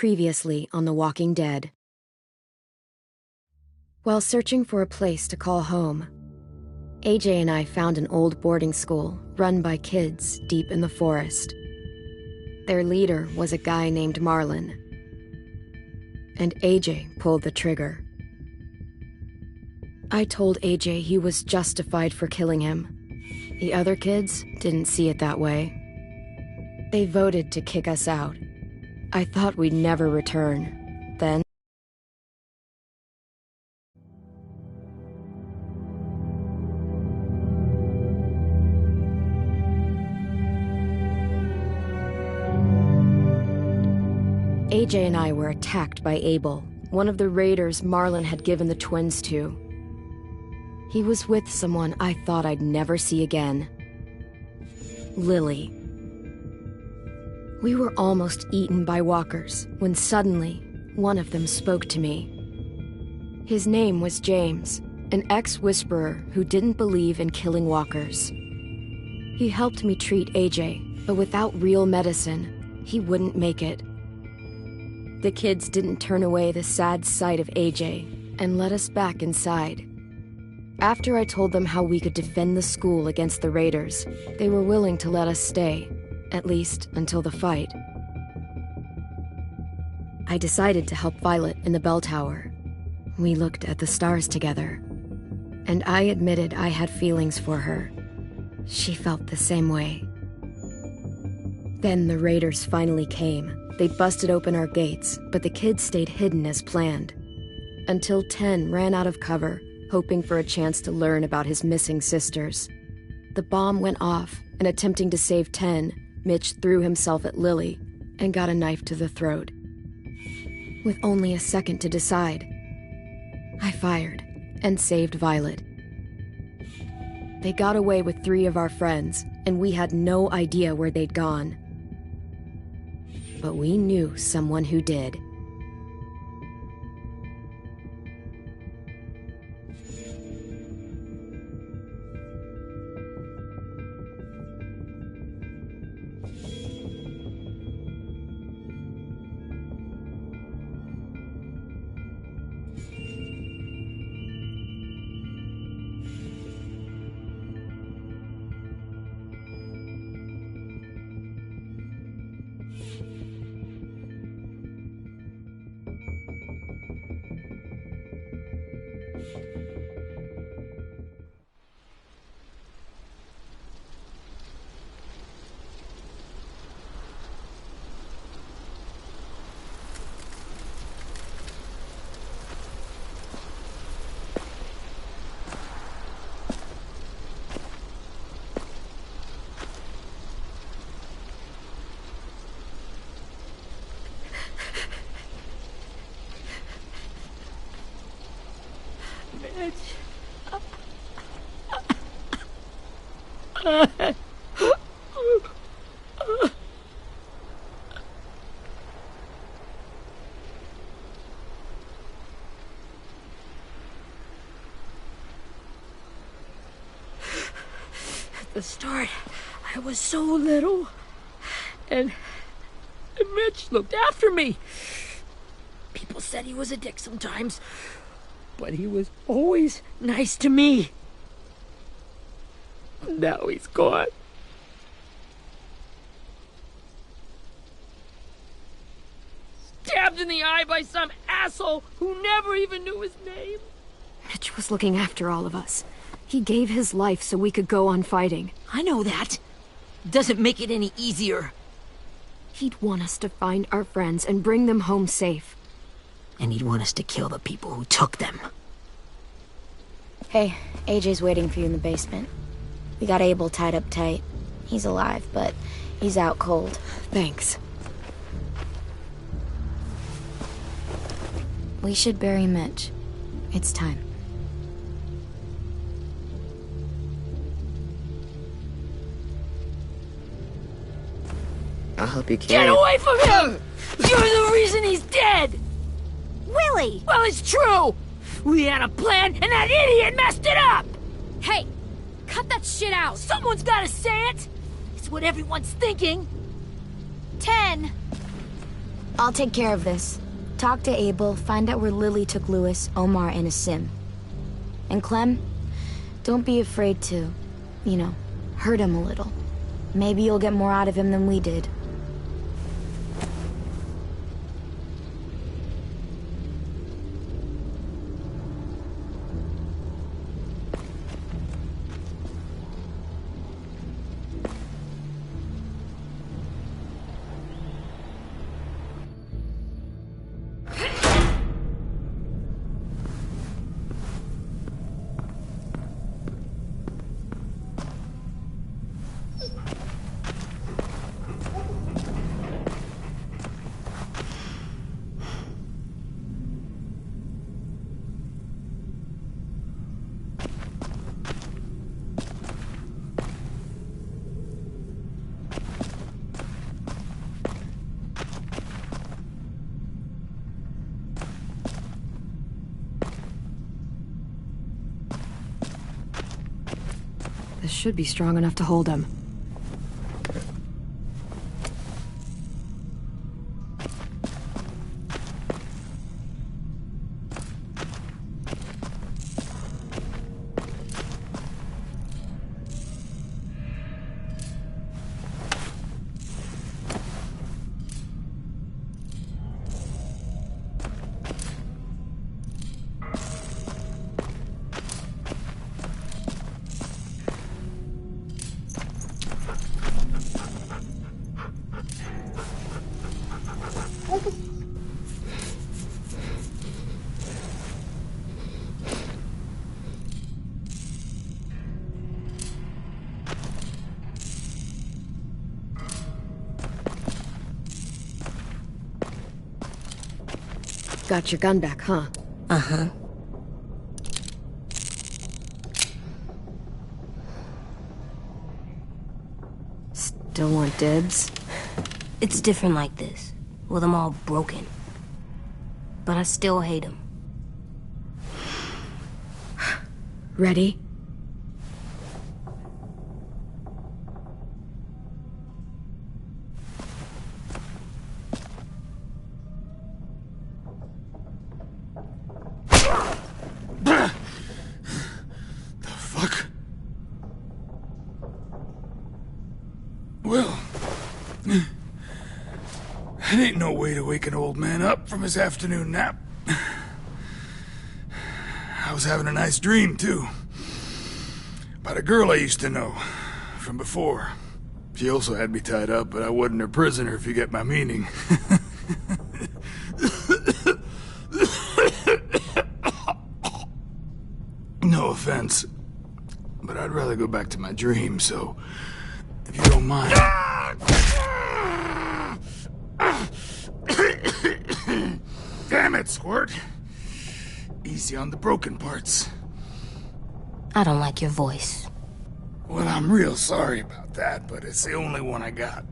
Previously on The Walking Dead. While searching for a place to call home, AJ and I found an old boarding school run by kids deep in the forest. Their leader was a guy named Marlon, and AJ pulled the trigger. I told AJ he was justified for killing him. The other kids didn't see it that way. They voted to kick us out. I thought we'd never return. Then AJ and I were attacked by Abel, one of the raiders Marlon had given the twins to. He was with someone I thought I'd never see again. Lily. We were almost eaten by walkers when suddenly one of them spoke to me. His name was James, an ex-whisperer who didn't believe in killing walkers. He helped me treat AJ, but without real medicine, he wouldn't make it. The kids didn't turn away the sad sight of AJ and let us back inside. After I told them how we could defend the school against the raiders, they were willing to let us stay. At least until the fight. I decided to help Violet in the bell tower. We looked at the stars together, and I admitted I had feelings for her. She felt the same way. Then the raiders finally came. They busted open our gates, but the kids stayed hidden as planned. Until Ten ran out of cover, hoping for a chance to learn about his missing sisters. The bomb went off, and attempting to save Ten, Mitch threw himself at Lily and got a knife to the throat. With only a second to decide, I fired and saved Violet. They got away with 3 of our friends, and we had no idea where they'd gone. But we knew someone who did. At the start, I was so little, and Mitch looked after me. People said he was a dick sometimes, but he was always nice to me. Now he's gone. Stabbed in the eye by some asshole who never even knew his name. Mitch was looking after all of us. He gave his life so we could go on fighting. I know that. Doesn't make it any easier. He'd want us to find our friends and bring them home safe. And he'd want us to kill the people who took them. Hey, AJ's waiting for you in the basement. We got Abel tied up tight. He's alive, but he's out cold. Thanks. We should bury Mitch. It's time. I'll help you carry Get away from him! You're the reason he's dead! Willie! Well, it's true! We had a plan, and that idiot messed it up! Hey! Cut that shit out! Someone's gotta say it! It's what everyone's thinking. 10! I'll take care of this. Talk to Abel, find out where Lily took Lewis, Omar, and Asim. And Clem, don't be afraid to, you know, hurt him a little. Maybe you'll get more out of him than we did. This should be strong enough to hold him. Got your gun back, huh? Uh-huh. Still want dibs? It's different like this, with them all broken. But I still hate him. Ready? Well, that ain't no way to wake an old man up from his afternoon nap. I was having a nice dream, too. About a girl I used to know from before. She also had me tied up, but I wasn't her prisoner, if you get my meaning. No offense, but I'd rather go back to my dream, so... if you don't mind. Damn it, Squirt. Easy on the broken parts. I don't like your voice. Well, I'm real sorry about that, but it's the only one I got.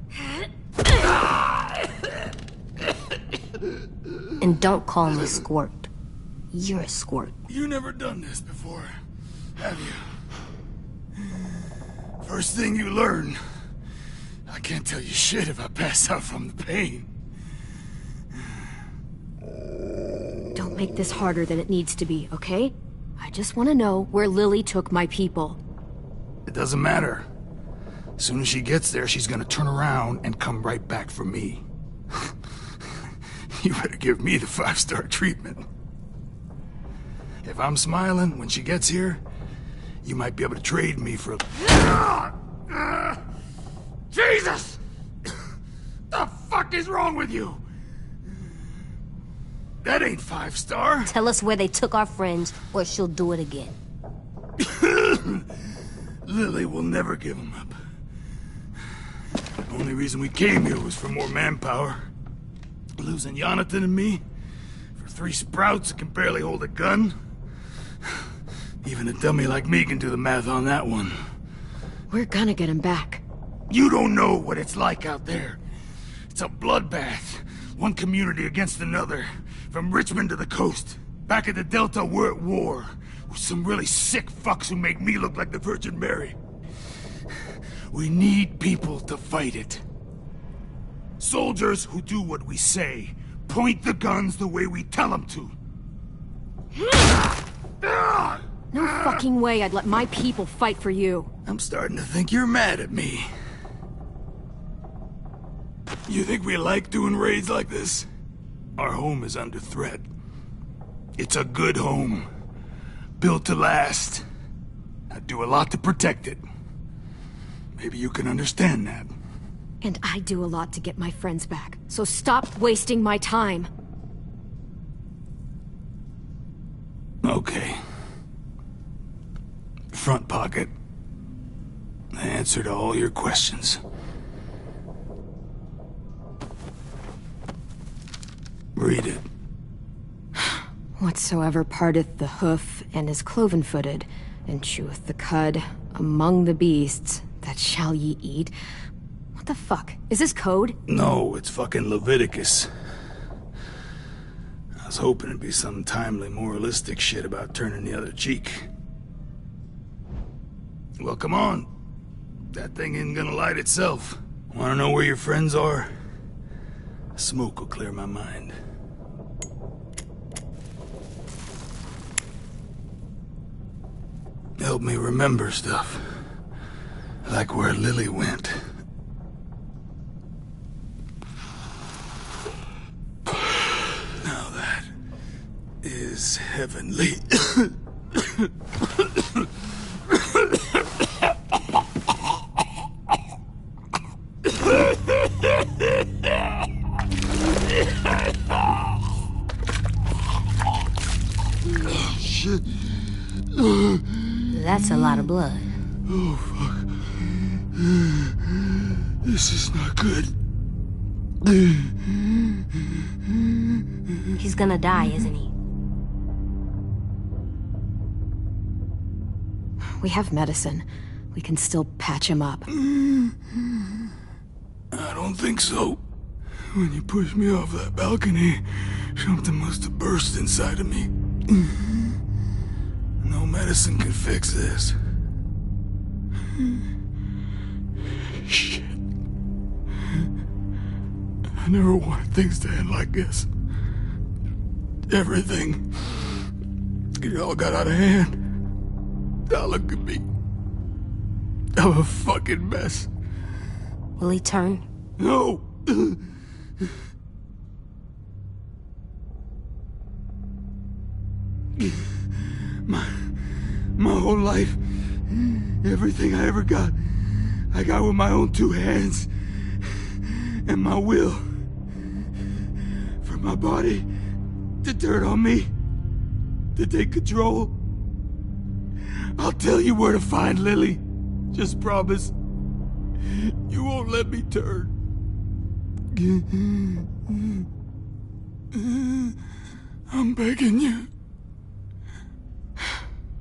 And don't call me Squirt. You're a squirt. You never done this before, have you? First thing you learn, I can't tell you shit if I pass out from the pain. Don't make this harder than it needs to be, okay? I just want to know where Lily took my people. It doesn't matter. As soon as she gets there, she's gonna turn around and come right back for me. You better give me the 5-star treatment. If I'm smiling when she gets here, you might be able to trade me for... Jesus! The fuck is wrong with you? That ain't 5-star. Tell us where they took our friends, or she'll do it again. Lily will never give them up. The only reason we came here was for more manpower. Losing Jonathan and me for 3 sprouts that can barely hold a gun. Even a dummy like me can do the math on that one. We're gonna get him back. You don't know what it's like out there. It's a bloodbath. One community against another. From Richmond to the coast. Back at the Delta, we're at war. With some really sick fucks who make me look like the Virgin Mary. We need people to fight it. Soldiers who do what we say. Point the guns the way we tell them to. No fucking way I'd let my people fight for you. I'm starting to think you're mad at me. You think we like doing raids like this? Our home is under threat. It's a good home. Built to last. I do a lot to protect it. Maybe you can understand that. And I do a lot to get my friends back. So stop wasting my time. Okay. Front pocket. The answer to all your questions. Read it. Whatsoever parteth the hoof and is cloven-footed, and cheweth the cud among the beasts, that shall ye eat. What the fuck? Is this code? No, it's fucking Leviticus. I was hoping it'd be some timely moralistic shit about turning the other cheek. Well, come on. That thing isn't gonna light itself. Wanna know where your friends are? Smoke will clear my mind. Help me remember stuff. Like where Lily went. Now that is heavenly. Oh, shit. That's a lot of blood. Oh, fuck. This is not good. He's gonna die, isn't he? We have medicine. We can still patch him up. I don't think so. When you pushed me off that balcony, something must have burst inside of me. No medicine can fix this. Shit. I never wanted things to end like this. Everything. It all got out of hand. Now look at me. I'm a fucking mess. Will he turn? No! My whole life, everything I ever got, I got with my own two hands and my will. For my body to turn on me, to take control. I'll tell you where to find Lily. Just promise. You won't let me turn. I'm begging you.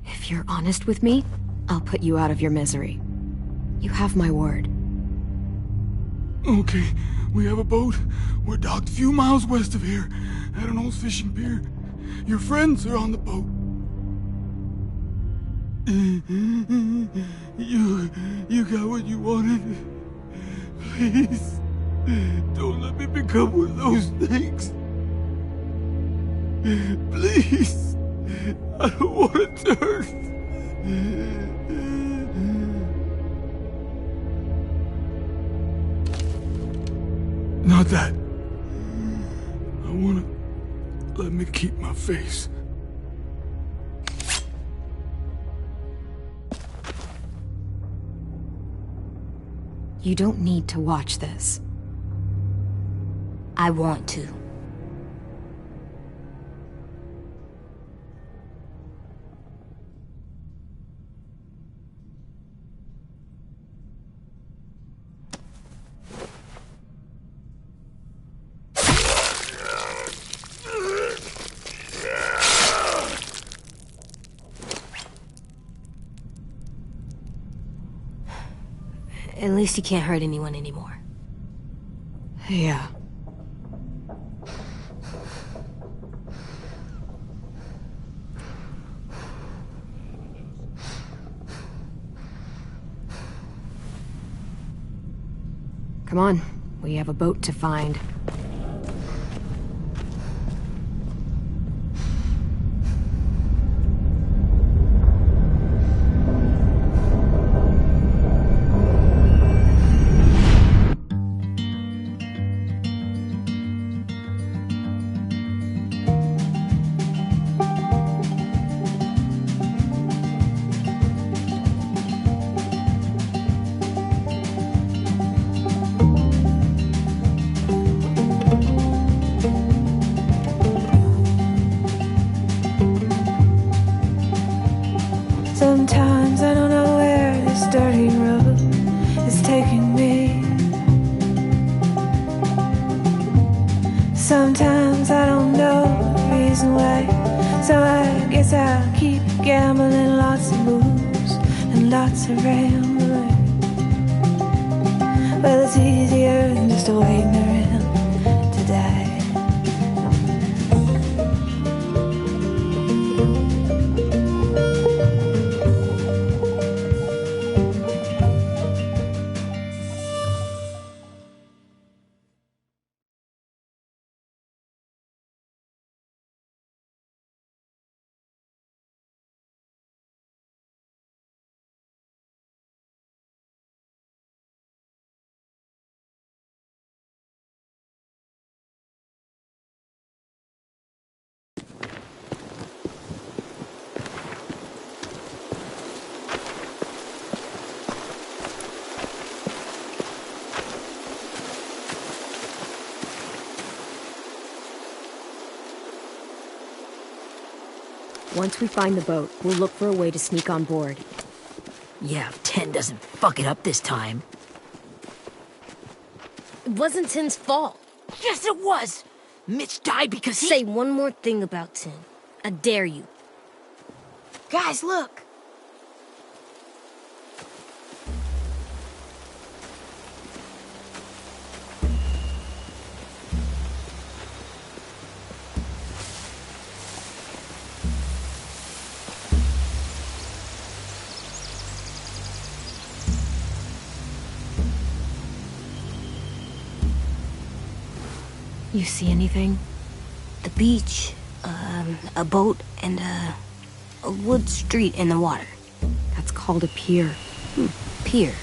If you're honest with me, I'll put you out of your misery. You have my word. Okay, we have a boat. We're docked a few miles west of here, at an old fishing pier. Your friends are on the boat. You got what you wanted. Please, don't let me become one of those things. Please, I don't want to turn. Not that. I wanna let me keep my face. You don't need to watch this. I want to. At least he can't hurt anyone anymore. Yeah. Come on, We have a boat to find. Sometimes I don't know where this dirty road is taking me. Sometimes I don't know the reason why, so I guess I'll keep gambling. Lots of moves and lots of rambling. Well, it's easier than just waiting around to die. Once we find the boat, we'll look for a way to sneak on board. Yeah, if 10 doesn't fuck it up this time. It wasn't Tin's fault. Yes, it was! Mitch died because he— Say one more thing about Tin. I dare you. Guys, look! You see anything? The beach, a boat, and a wood street in the water. That's called a pier. Pier.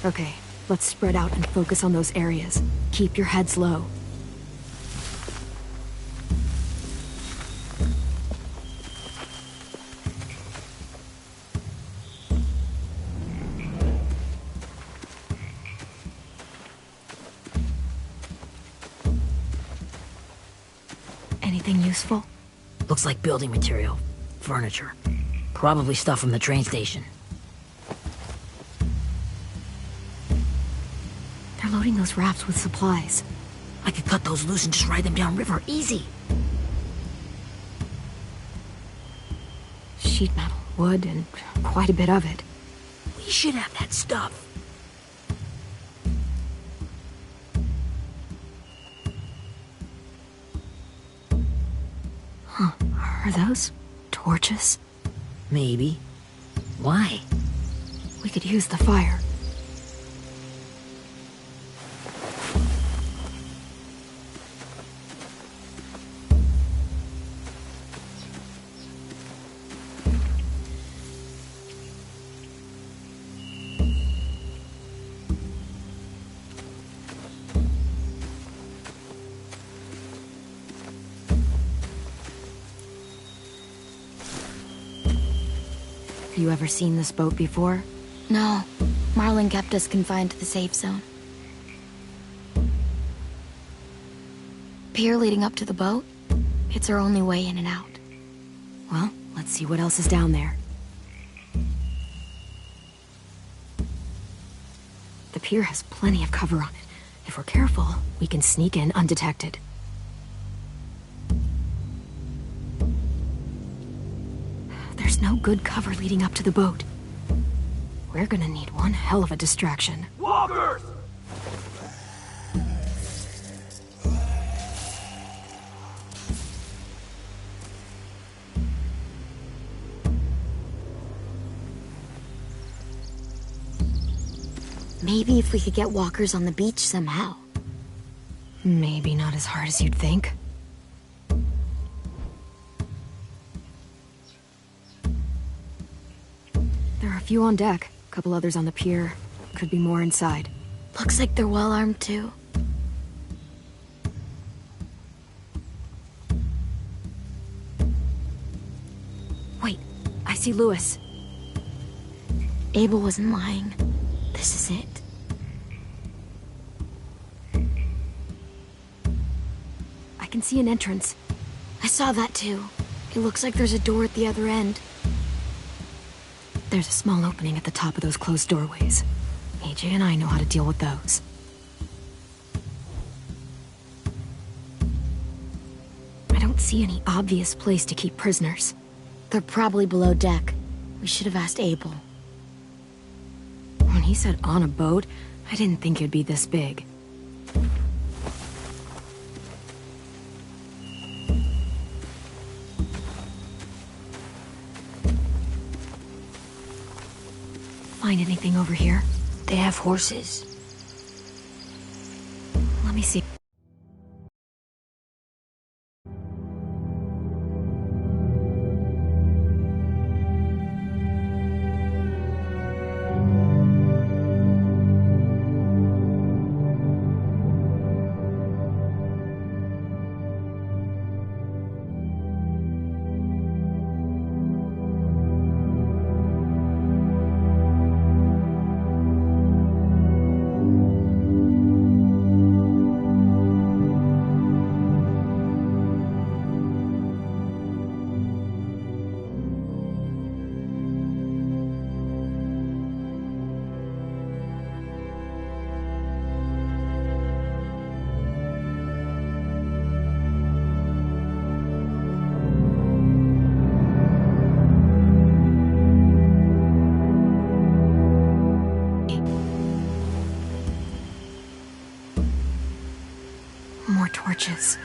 Okay, let's spread out and focus on those areas. Keep your heads low. Anything useful? Looks like building material. Furniture. Probably stuff from the train station. They're loading those rafts with supplies. I could cut those loose and just ride them downriver. Easy. Sheet metal, wood, and quite a bit of it. We should have that stuff. Are those torches? Maybe. Why? We could use the fire. You ever seen this boat before? No. Marlin kept us confined to the safe zone. Pier leading up to the boat? It's our only way in and out. Well, let's see what else is down there. The pier has plenty of cover on it. If we're careful, we can sneak in undetected. There's no good cover leading up to the boat. We're gonna need one hell of a distraction. Walkers! Maybe if we could get walkers on the beach somehow. Maybe not as hard as you'd think. There are a few on deck, a couple others on the pier. Could be more inside. Looks like they're well armed too. Wait, I see Louis. Abel wasn't lying. This is it. I can see an entrance. I saw that too. It looks like there's a door at the other end. There's a small opening at the top of those closed doorways. AJ and I know how to deal with those. I don't see any obvious place to keep prisoners. They're probably below deck. We should have asked Abel. When he said on a boat, I didn't think it'd be this big. Find anything over here? They have horses. Let me see. More torches.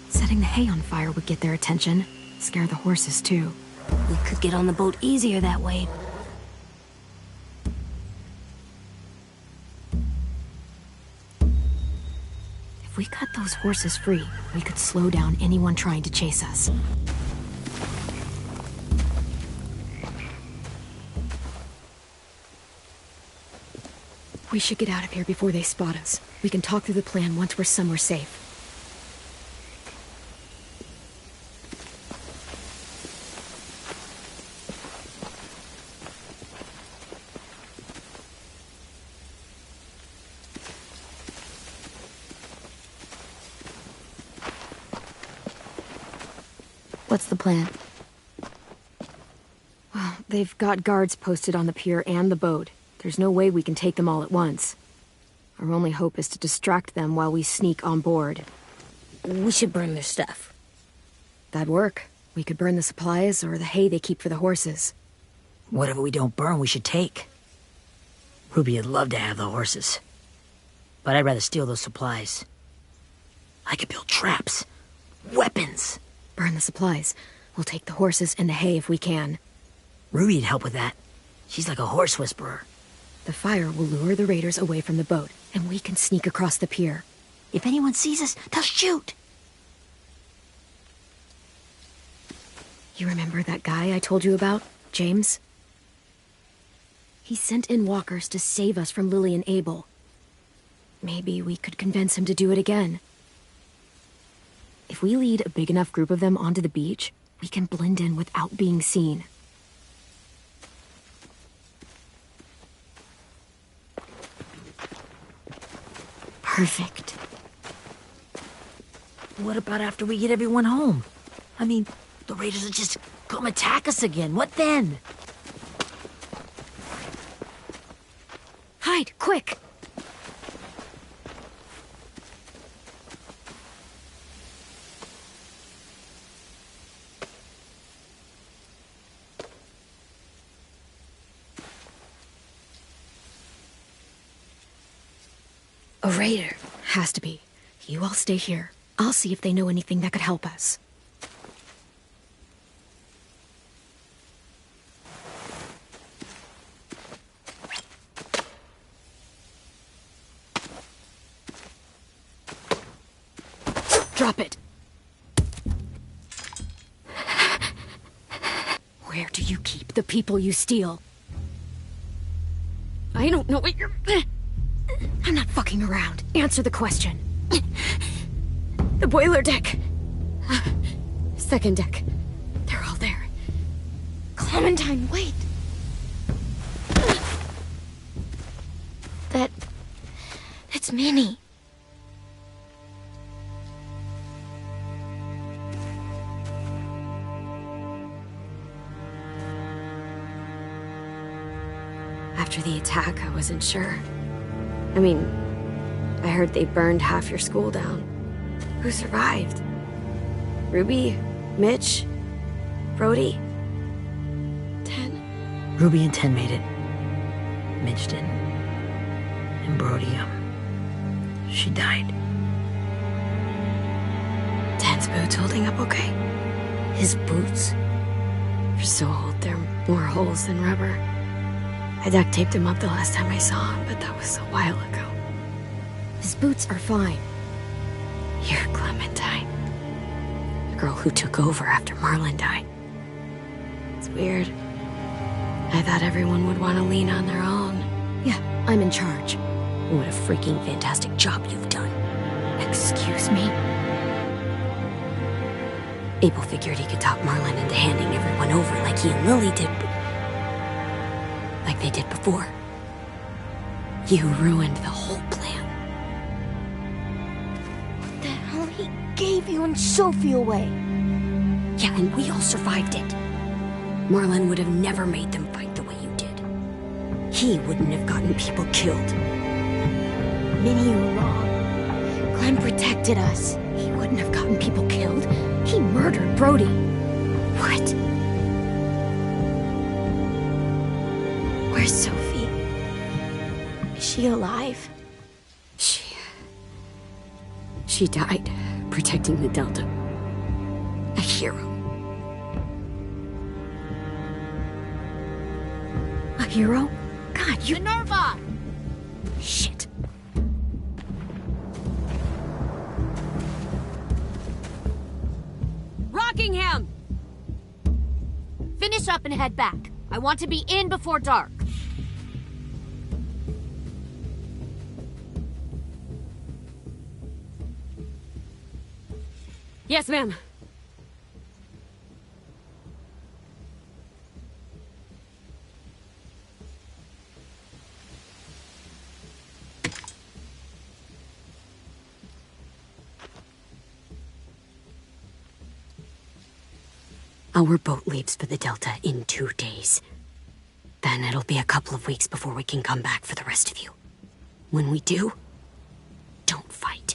Setting the hay on fire would get their attention. Scare the horses, too. We could get on the boat easier that way. If we cut those horses free, we could slow down anyone trying to chase us. We should get out of here before they spot us. We can talk through the plan once we're somewhere safe. What's the plan? Well, they've got guards posted on the pier and the boat. There's no way we can take them all at once. Our only hope is to distract them while we sneak on board. We should burn their stuff. That'd work. We could burn the supplies or the hay they keep for the horses. Whatever we don't burn, we should take. Ruby would love to have the horses. But I'd rather steal those supplies. I could build traps. Weapons. Burn the supplies. We'll take the horses and the hay if we can. Ruby'd help with that. She's like a horse whisperer. The fire will lure the raiders away from the boat, and we can sneak across the pier. If anyone sees us, they'll shoot. You remember that guy I told you about, James? He sent in walkers to save us from Lily and Abel. Maybe we could convince him to do it again. If we lead a big enough group of them onto the beach, we can blend in without being seen. Perfect. What about after we get everyone home? I mean, the raiders will just come attack us again. What then? Hide, quick! A raider. Has to be. You all stay here. I'll see if they know anything that could help us. Drop it. Where do you keep the people you steal? I don't know what you're... I'm not fucking around. Answer the question. The boiler deck. Second deck. They're all there. Clementine, wait. That's Minnie. After the attack, I wasn't sure. I mean, I heard they burned half your school down. Who survived? Ruby? Mitch? Brody? 10? Ruby and 10 made it. Mitch didn't. And Brody, she died. 10's boots holding up okay? His boots? They're so old, there are more holes than rubber. I duct taped him up the last time I saw him, but that was a while ago. His boots are fine. You're Clementine. The girl who took over after Marlon died. It's weird. I thought everyone would want to lean on their own. Yeah, I'm in charge. What a freaking fantastic job you've done. Excuse me? Abel figured he could talk Marlon into handing everyone over like he and Lily did, but... like they did before. You ruined the whole plan. The hell he gave you and Sophie away. Yeah, and we all survived it. Marlon would have never made them fight the way you did. He wouldn't have gotten people killed. Minnie, you're wrong. Clem protected us. He wouldn't have gotten people killed. He murdered Brody. What? Where's Sophie? Is she alive? She died protecting the Delta. A hero. A hero? God, you... Minerva! Shit. Rockingham! Finish up and head back. I want to be in before dark. Yes, ma'am. Our boat leaves for the Delta in 2 days. Then it'll be a couple of weeks before we can come back for the rest of you. When we do, don't fight.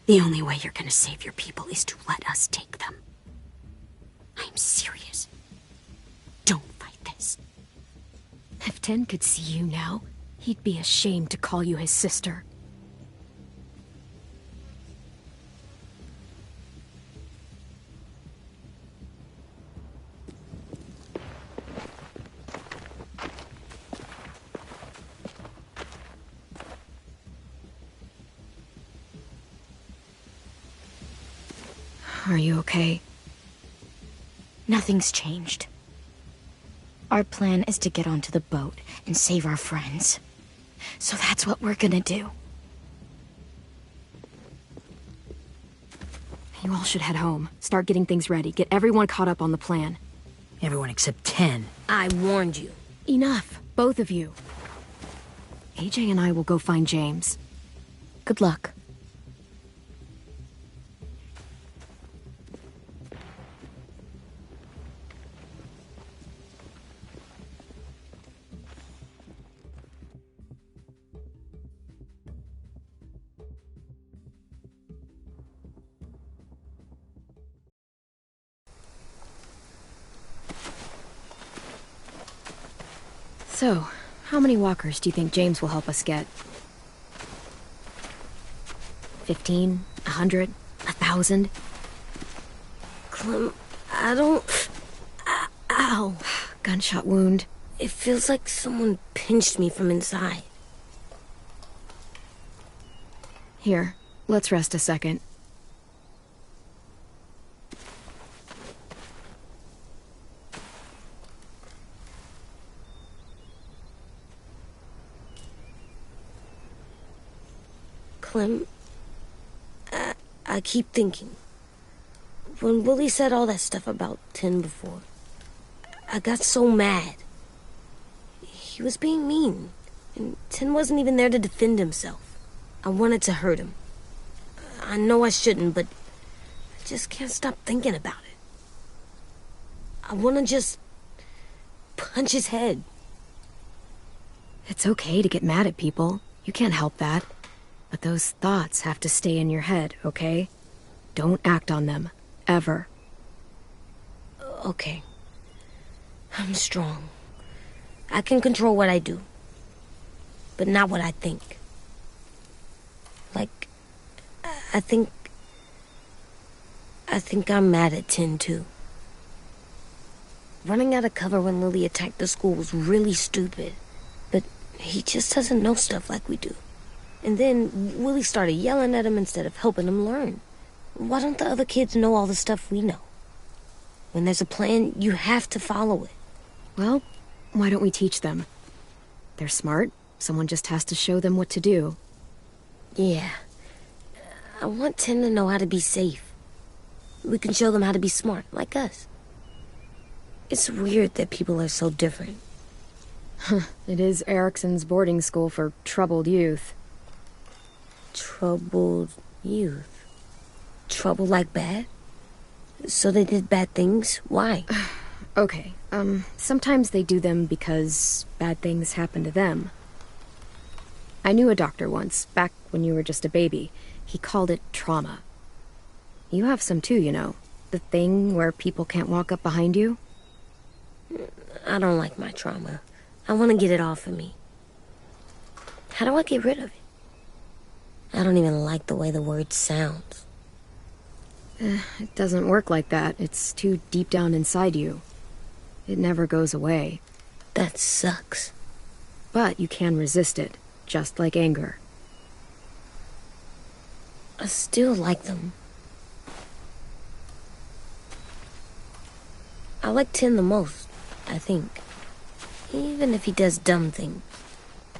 The only way you're gonna save your people is to let us take them. I'm serious. Don't fight this. If 10 could see you now, he'd be ashamed to call you his sister. Are you okay? Nothing's changed. Our plan is to get onto the boat and save our friends. So that's what we're gonna do. You all should head home. Start getting things ready. Get everyone caught up on the plan. Everyone except 10. I warned you. Enough, both of you. AJ and I will go find James. Good luck. So, how many walkers do you think James will help us get? 15? 100? 1,000? Clem, I don't... Ow. Gunshot wound. It feels like someone pinched me from inside. Here, let's rest a second. Clem, I keep thinking. When Willie said all that stuff about Tin before, I got so mad. He was being mean, and Tin wasn't even there to defend himself. I wanted to hurt him. I know I shouldn't, but I just can't stop thinking about it. I want to just punch his head. It's okay to get mad at people. You can't help that. But those thoughts have to stay in your head, okay? Don't act on them. Ever. Okay. I'm strong. I can control what I do. But not what I think. Like, I think I'm mad at Tin, too. Running out of cover when Lily attacked the school was really stupid. But he just doesn't know stuff like we do. And then Willie started yelling at him instead of helping him learn. Why don't the other kids know all the stuff we know? When there's a plan, you have to follow it. Well, why don't we teach them? They're smart. Someone just has to show them what to do. Yeah. I want Tin to know how to be safe. We can show them how to be smart, like us. It's weird that people are so different. It is Erickson's boarding school for troubled youth. Troubled youth? Trouble like bad? So they did bad things? Why? Okay, sometimes they do them because bad things happen to them. I knew a doctor once, back when you were just a baby. He called it trauma. You have some too, you know. The thing where people can't walk up behind you. I don't like my trauma. I want to get it off of me. How do I get rid of it? I don't even like the way the word sounds. It doesn't work like that. It's too deep down inside you. It never goes away. That sucks. But you can resist it, just like anger. I still like them. I like Tin the most, I think. Even if he does dumb things.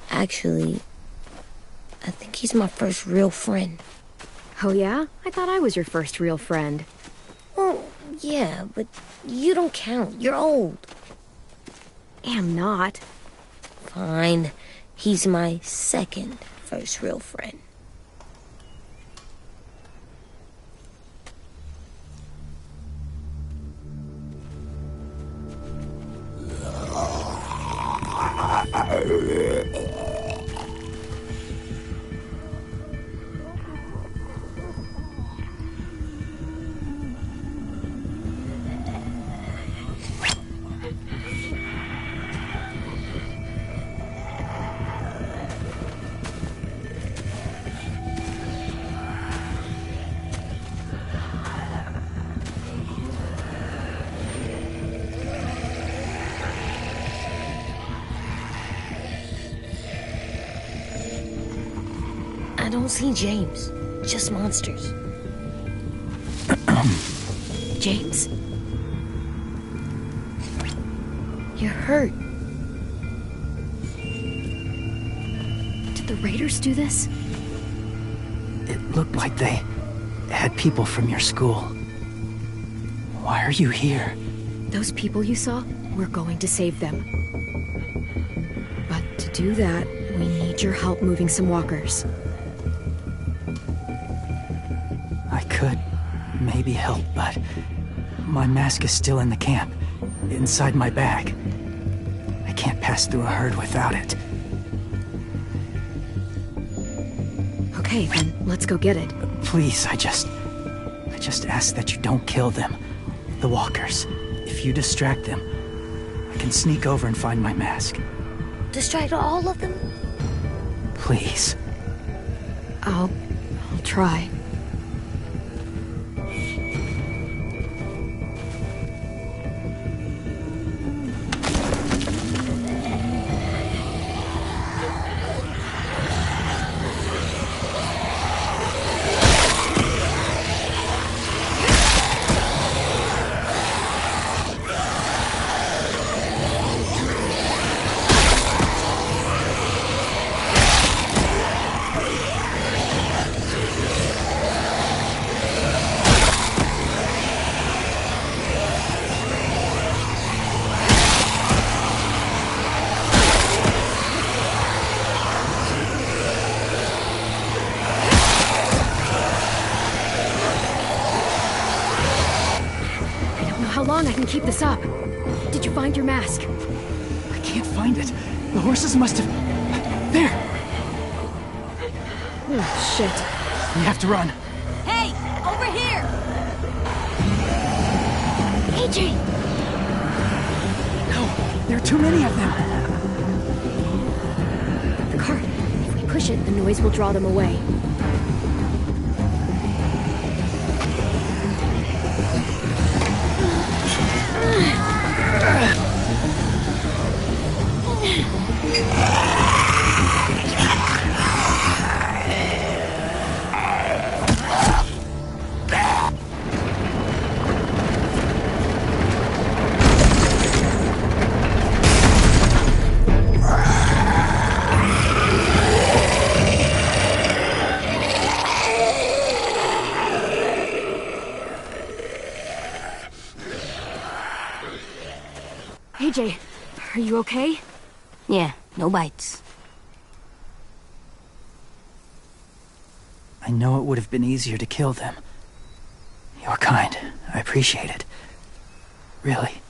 Actually, I think he's my first real friend. Oh yeah? I thought I was your first real friend. Well, yeah, but you don't count. You're old. Am not. Fine. He's my second first real friend. I don't see James. Just monsters. James? You're hurt. Did the Raiders do this? It looked like they had people from your school. Why are you here? Those people you saw, we're going to save them. But to do that, we need your help moving some walkers. I could maybe help, but my mask is still in the camp, inside my bag. I can't pass through a herd without it. Okay, then let's go get it. Please, I just ask that you don't kill them. The walkers. If you distract them, I can sneak over and find my mask. Distract all of them? Please. I'll try. keep this up. Did you find your mask? I can't find it. The horses must have... There! Oh, shit. We have to run. Hey! Over here! AJ! No, there are too many of them. The cart. If we push it, the noise will draw them away. AJ, are you okay? Yeah, no bites. I know it would have been easier to kill them. You're kind. I appreciate it. Really.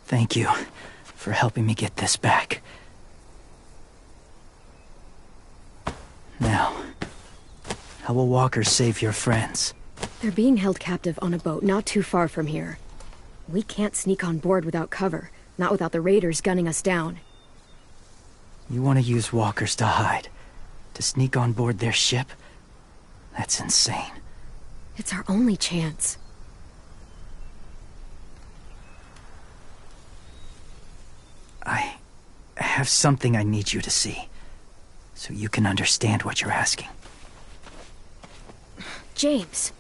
Thank you for helping me get this back. Now, how will Walker save your friends? They're being held captive on a boat not too far from here. We can't sneak on board without cover, not without the raiders gunning us down. You want to use walkers to hide? To sneak on board their ship? That's insane. It's our only chance. I have something I need you to see, so you can understand what you're asking. James.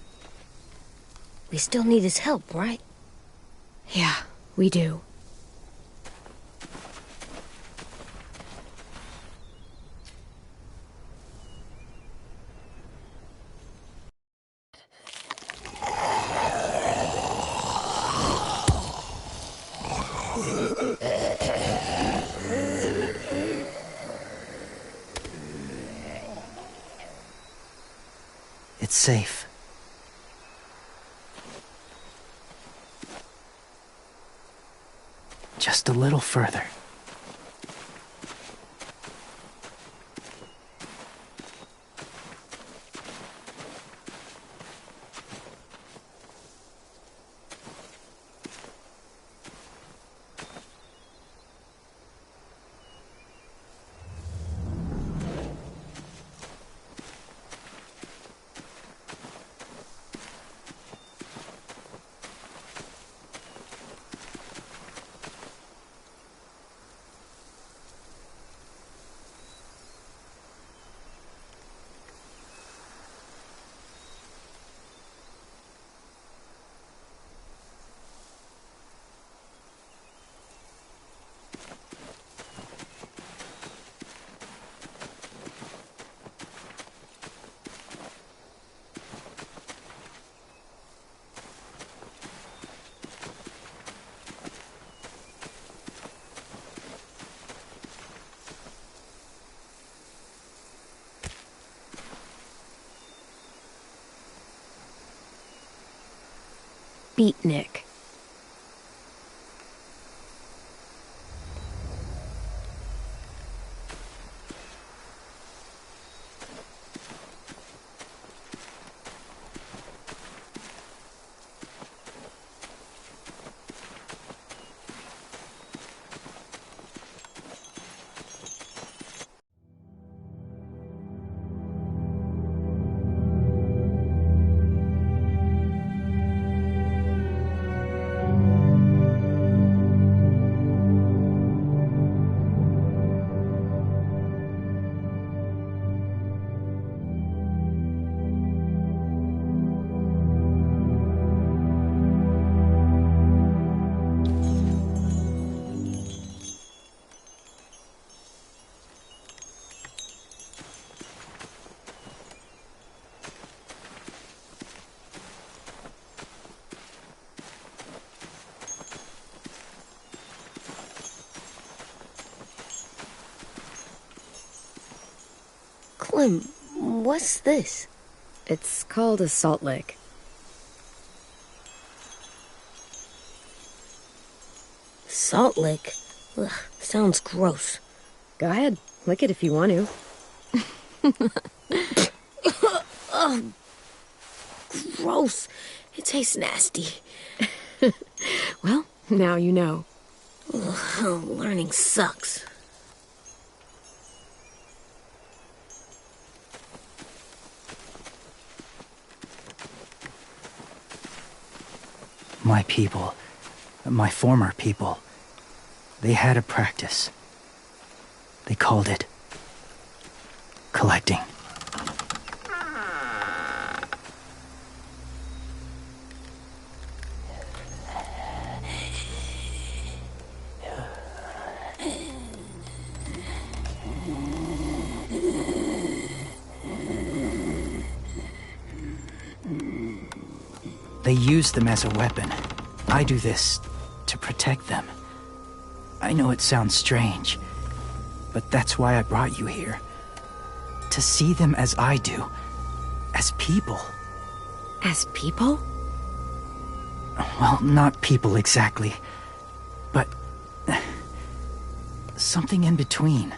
We still need his help, right? Yeah, we do. It's safe. Just a little further. Beatnik. Clem, what's this? It's called a salt lick. Salt lick? Ugh, sounds gross. Go ahead, lick it if you want to. Ugh, gross. It tastes nasty. Well, now you know. Ugh, learning sucks. My people, my former people, they had a practice. They called it collecting. They use them as a weapon. I do this to protect them. I know it sounds strange, but that's why I brought you here. To see them as I do, as people. As people? Well, not people exactly, but something in between.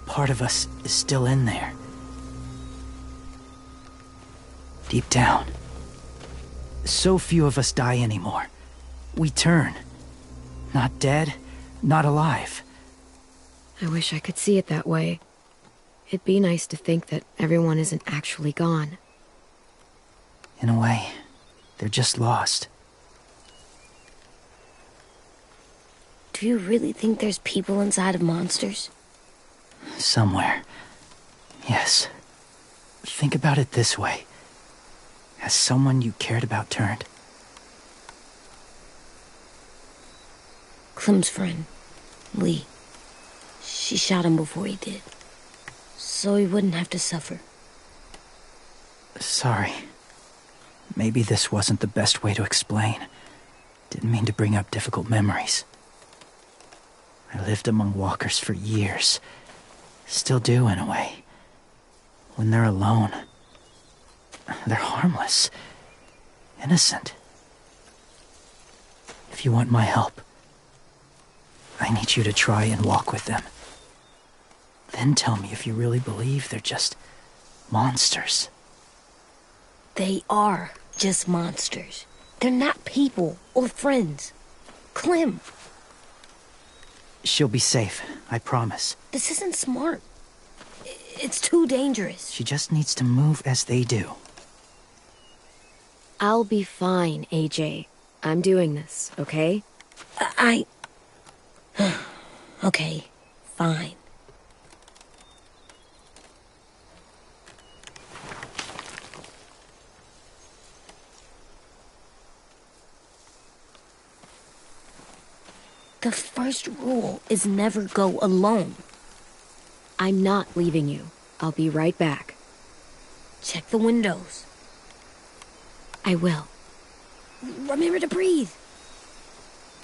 Part of us is still in there. Deep down. So few of us die anymore. We turn. Not dead, not alive. I wish I could see it that way. It'd be nice to think that everyone isn't actually gone. In a way, they're just lost. Do you really think there's people inside of monsters? Somewhere. Yes. Think about it this way. Has someone you cared about turned? Clem's friend, Lee. She shot him before he did. So he wouldn't have to suffer. Sorry. Maybe this wasn't the best way to explain. Didn't mean to bring up difficult memories. I lived among walkers for years. Still do, in a way. When they're alone, they're harmless. Innocent. If you want my help, I need you to try and walk with them. Then tell me if you really believe they're just monsters. They are just monsters. They're not people or friends. Clem. She'll be safe, I promise. This isn't smart. It's too dangerous. She just needs to move as they do. I'll be fine, AJ. I'm doing this, okay? Okay, fine. The first rule is never go alone. I'm not leaving you. I'll be right back. Check the windows. I will. Remember to breathe.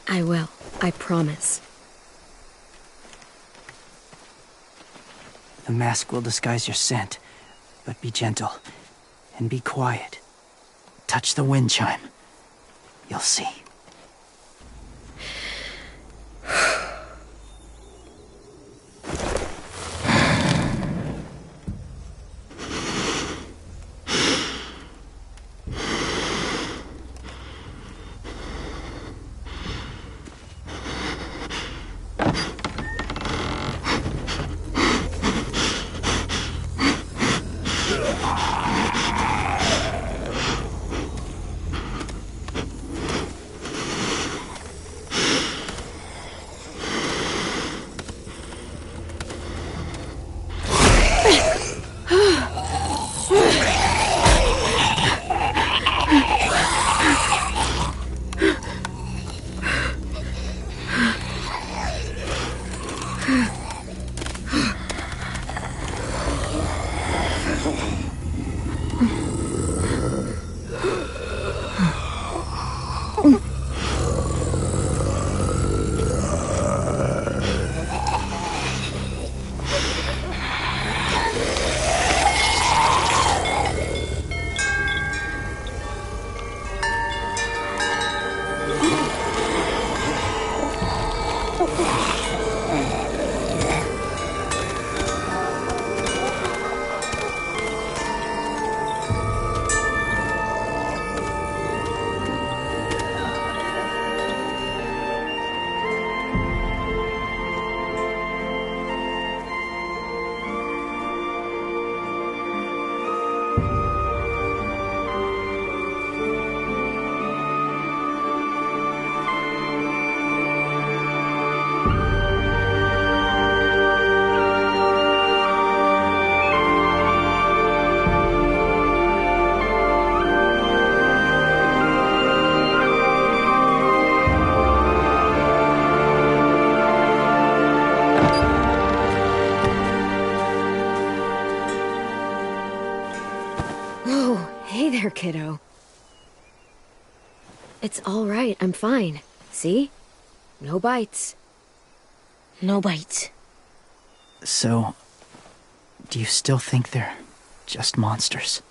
I will. I promise. The mask will disguise your scent, but be gentle and be quiet. Touch the wind chime. You'll see. Whoa, hey there, kiddo. It's all right, I'm fine. See? No bites. No bites. So, do you still think they're just monsters?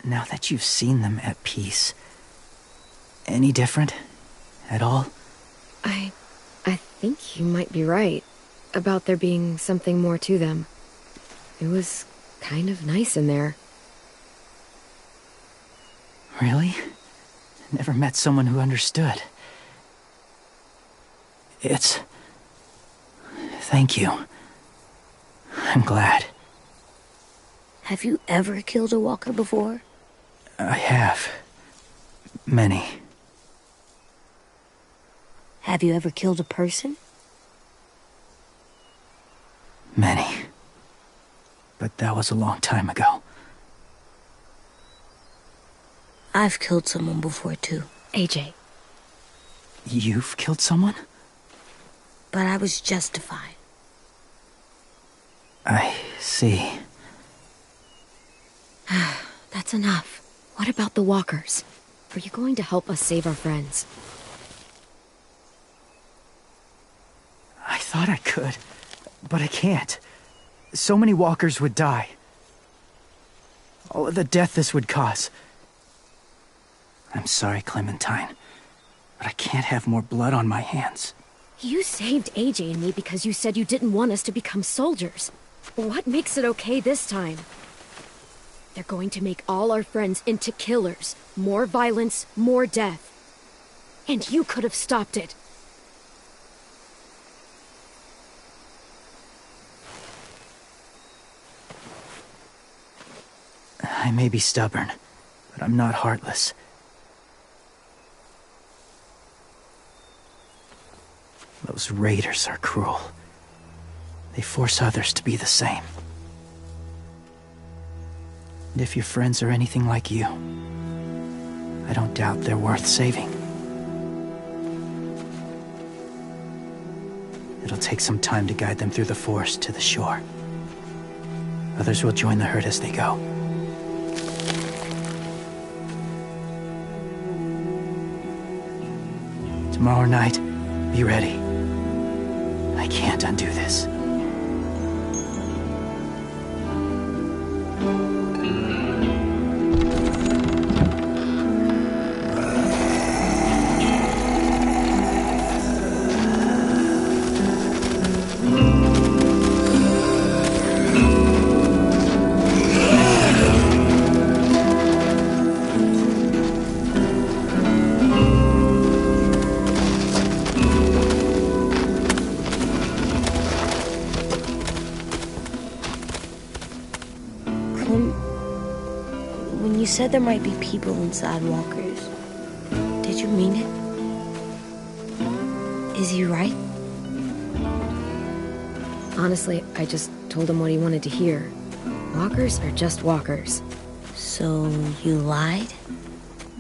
Now that you've seen them at peace, any different at all? I think you might be right about there being something more to them. It was kind of nice in there. Really? Never met someone who understood. Thank you. I'm glad. Have you ever killed a walker before? I have. Many. Have you ever killed a person? Many. But that was a long time ago. I've killed someone before, too. AJ. You've killed someone? But I was justified. I see. That's enough. What about the walkers? Are you going to help us save our friends? I thought I could, but I can't. So many walkers would die. All of the death this would cause. I'm sorry, Clementine, but I can't have more blood on my hands. You saved AJ and me because you said you didn't want us to become soldiers. What makes it okay this time? They're going to make all our friends into killers. More violence, more death. And you could have stopped it. I may be stubborn, but I'm not heartless. Those raiders are cruel. They force others to be the same. And if your friends are anything like you, I don't doubt they're worth saving. It'll take some time to guide them through the forest to the shore. Others will join the herd as they go. Tomorrow night, be ready. I can't undo this. When you said there might be people inside walkers, did you mean it? Is he right? Honestly, I just told him what he wanted to hear. Walkers are just walkers. So you lied?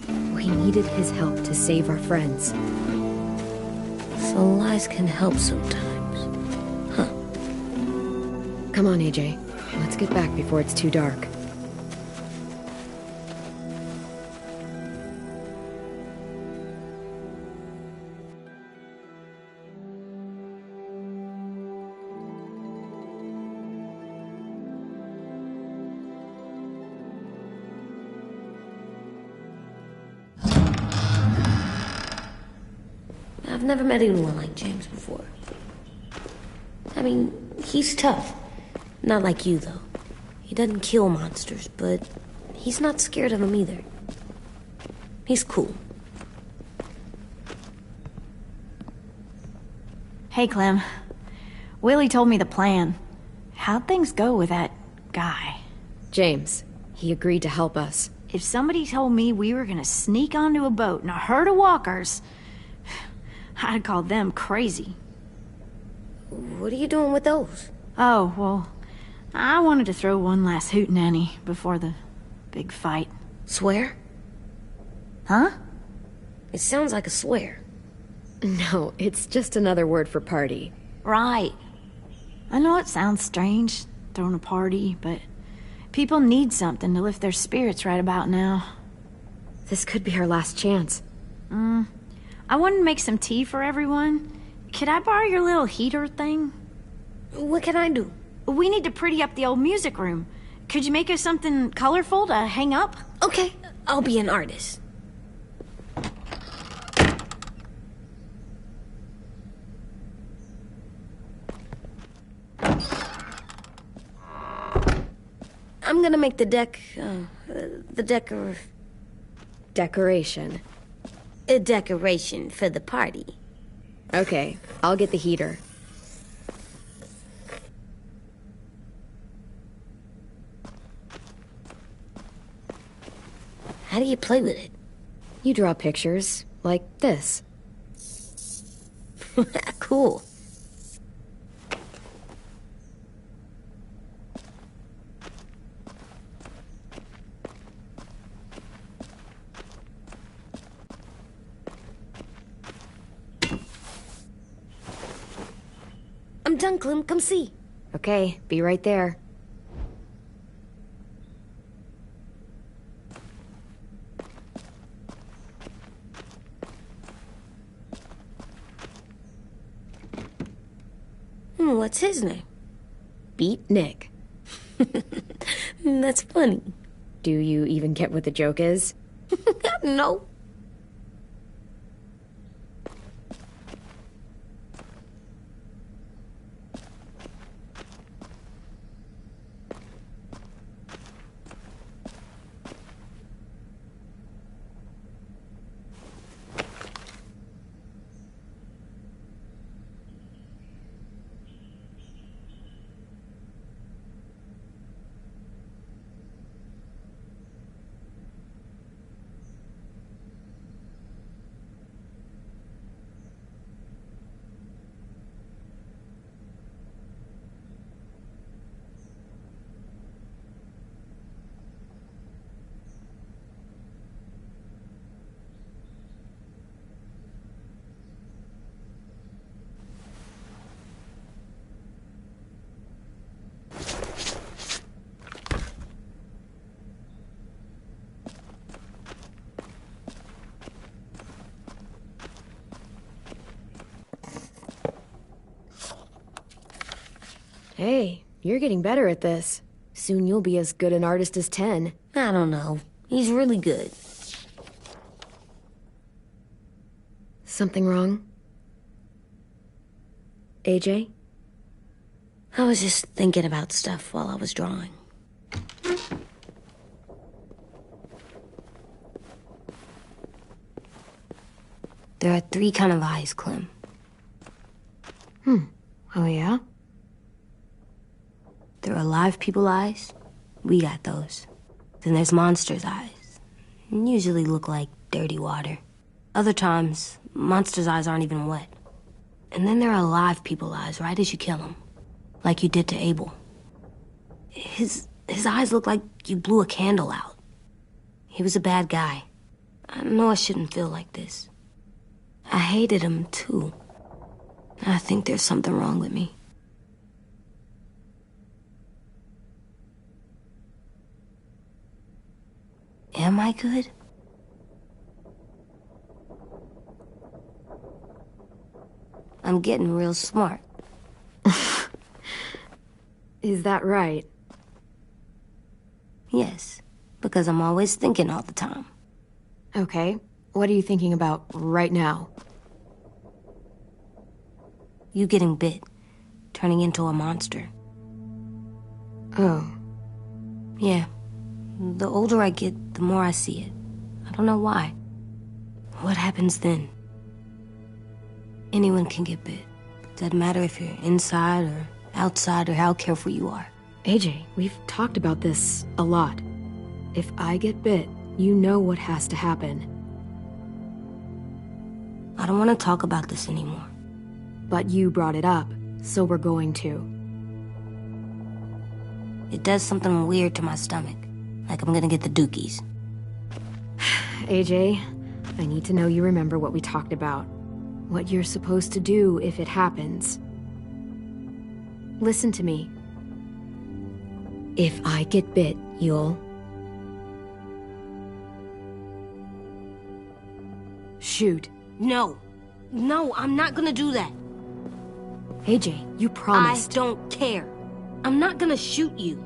We needed his help to save our friends. So lies can help sometimes. Huh. Come on, AJ. Let's get back before it's too dark. I've never met anyone like James before. I mean, he's tough. Not like you, though. He doesn't kill monsters, but he's not scared of them either. He's cool. Hey, Clem. Willie told me the plan. How'd things go with that guy? James. He agreed to help us. If somebody told me we were gonna sneak onto a boat in a herd of walkers, I'd call them crazy. What are you doing with those? Oh, well, I wanted to throw one last hootenanny before the big fight. Swear? Huh? It sounds like a swear. No, it's just another word for party. Right. I know it sounds strange, throwing a party, but People need something to lift their spirits right about now. This could be our last chance. I wanted to make some tea for everyone. Could I borrow your little heater thing? What can I do? We need to pretty up the old music room. Could you make us something colorful to hang up? Okay, I'll be an artist. I'm gonna make the Decoration. a decoration for the party. Okay, I'll get the heater. How do you play with it? You draw pictures, like this. Cool. I'm done, Clem. Come see. Okay, be right there. What's his name? Beat Nick. That's funny. Do you even get what the joke is? No. Hey, you're getting better at this. Soon you'll be as good an artist as 10. I don't know. He's really good. Something wrong? AJ? I was just thinking about stuff while I was drawing. There are 3 kinds of eyes, Clem. Oh, yeah? There are live people eyes. We got those. Then there's monsters' eyes. Usually look like dirty water. Other times, monsters' eyes aren't even wet. And then there are live people eyes right as you kill them. Like you did to Abel. His eyes look like you blew a candle out. He was a bad guy. I know I shouldn't feel like this. I hated him, too. I think there's something wrong with me. Am I good? I'm getting real smart. Is that right? Yes, because I'm always thinking all the time. Okay, what are you thinking about right now? You getting bit, turning into a monster. Oh. Yeah. The older I get, the more I see it. I don't know why. What happens then? Anyone can get bit. Doesn't matter if you're inside or outside or how careful you are. AJ, we've talked about this a lot. If I get bit, you know what has to happen. I don't want to talk about this anymore. But you brought it up, so we're going to. It does something weird to my stomach. Like I'm gonna get the dookies. AJ, I need to know you remember what we talked about. What you're supposed to do if it happens. Listen to me. If I get bit, you'll... shoot. No. No, I'm not gonna do that. AJ, you promised. I don't care. I'm not gonna shoot you.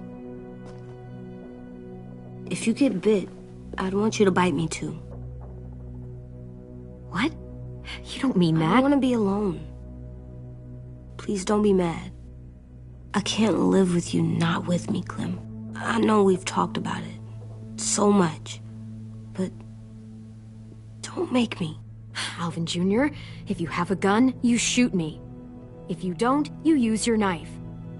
If you get bit, I'd want you to bite me too. What? You don't mean that. I want to be alone. Please don't be mad. I can't live with you not with me, Clem. I know we've talked about it so much, but don't make me. Alvin Jr., if you have a gun, you shoot me. If you don't, you use your knife.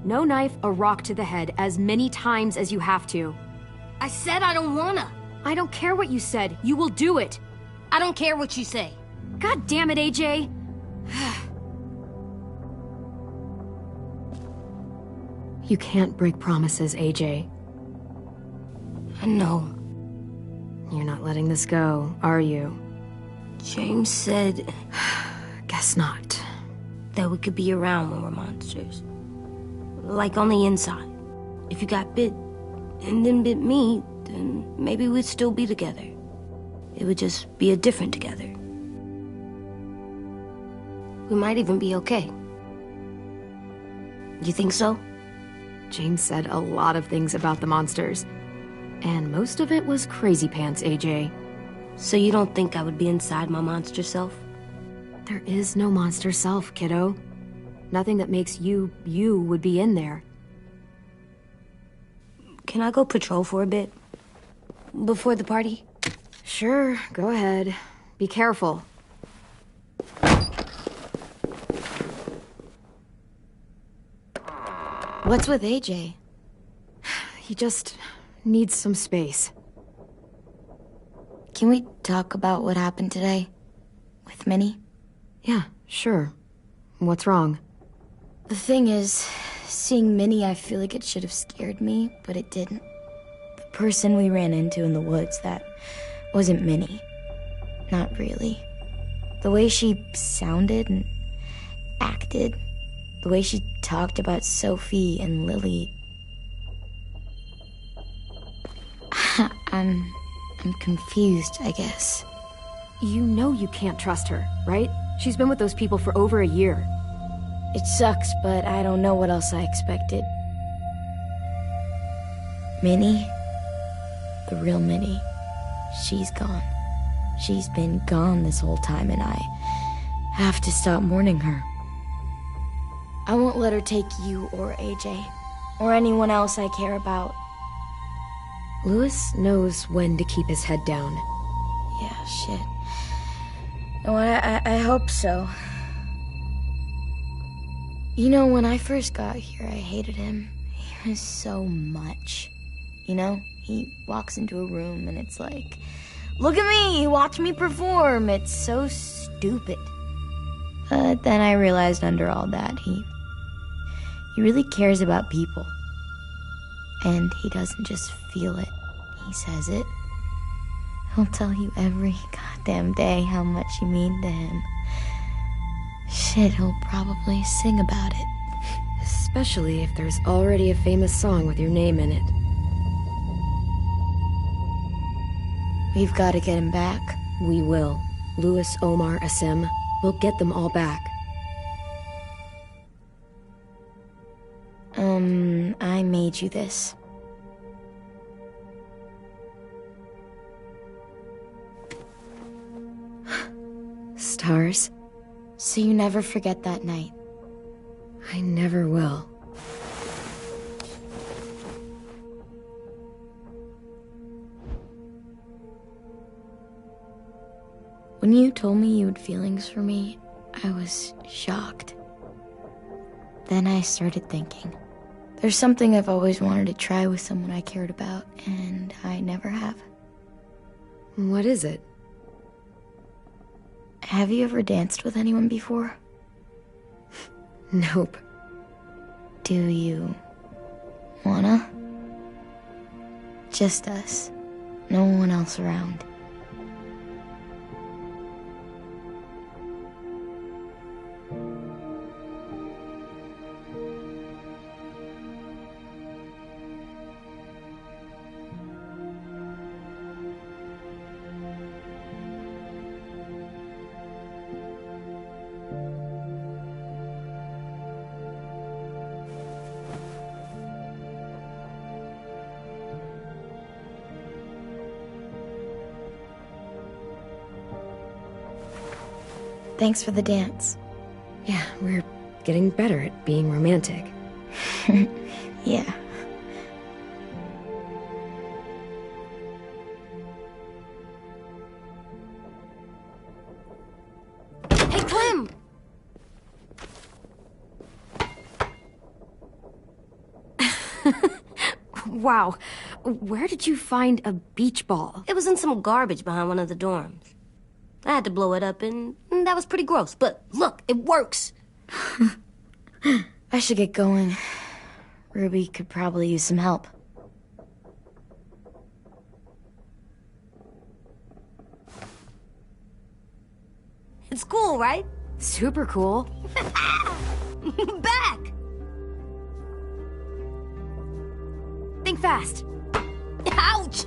No knife, a rock to the head as many times as you have to. I said I don't wanna. I don't care what you said. You will do it. I don't care what you say. God damn it, AJ. You can't break promises, AJ. I know. You're not letting this go, are you? James said... Guess not. That we could be around when we're monsters. Like on the inside. If you got bit and then bit me, then maybe we'd still be together. It would just be a different together. We might even be okay. You think so? James said a lot of things about the monsters. And most of it was crazy pants, AJ. So you don't think I would be inside my monster self? There is no monster self, kiddo. Nothing that makes you, you would be in there. Can I go patrol for a bit? Before the party? Sure, go ahead. Be careful. What's with AJ? He just needs some space. Can we talk about what happened today? With Minnie? Yeah, sure. What's wrong? The thing is, seeing Minnie, I feel like it should have scared me, but it didn't. The person we ran into in the woods, that wasn't Minnie. Not really. The way she sounded and acted, the way she talked about Sophie and Lily. I'm confused, I guess. You know you can't trust her, right? She's been with those people for over a year. It sucks, but I don't know what else I expected. Minnie, the real Minnie, she's gone. She's been gone this whole time, and I have to stop mourning her. I won't let her take you or AJ, or anyone else I care about. Louis knows when to keep his head down. Yeah, shit. Oh, I hope so. You know, when I first got here, I hated him. He was so much. You know, he walks into a room and it's like, look at me, watch me perform. It's so stupid. But then I realized under all that, he really cares about people. And he doesn't just feel it, he says it. He'll tell you every goddamn day how much you mean to him. Shit, he'll probably sing about it. Especially if there's already a famous song with your name in it. We've got to get him back. We will. Louis, Omar, Asim. We'll get them all back. I made you this. Stars? So you never forget that night. I never will. When you told me you had feelings for me, I was shocked. Then I started thinking. There's something I've always wanted to try with someone I cared about, and I never have. What is it? Have you ever danced with anyone before? Nope. Do you wanna? Just us. No one else around. Thanks for the dance. Yeah, we're getting better at being romantic. Yeah. Hey, Clem! Wow, where did you find a beach ball? It was in some garbage behind one of the dorms. I had to blow it up, and that was pretty gross. But look, it works. I should get going. Ruby could probably use some help. It's cool, right? Super cool. Back! Think fast. Ouch!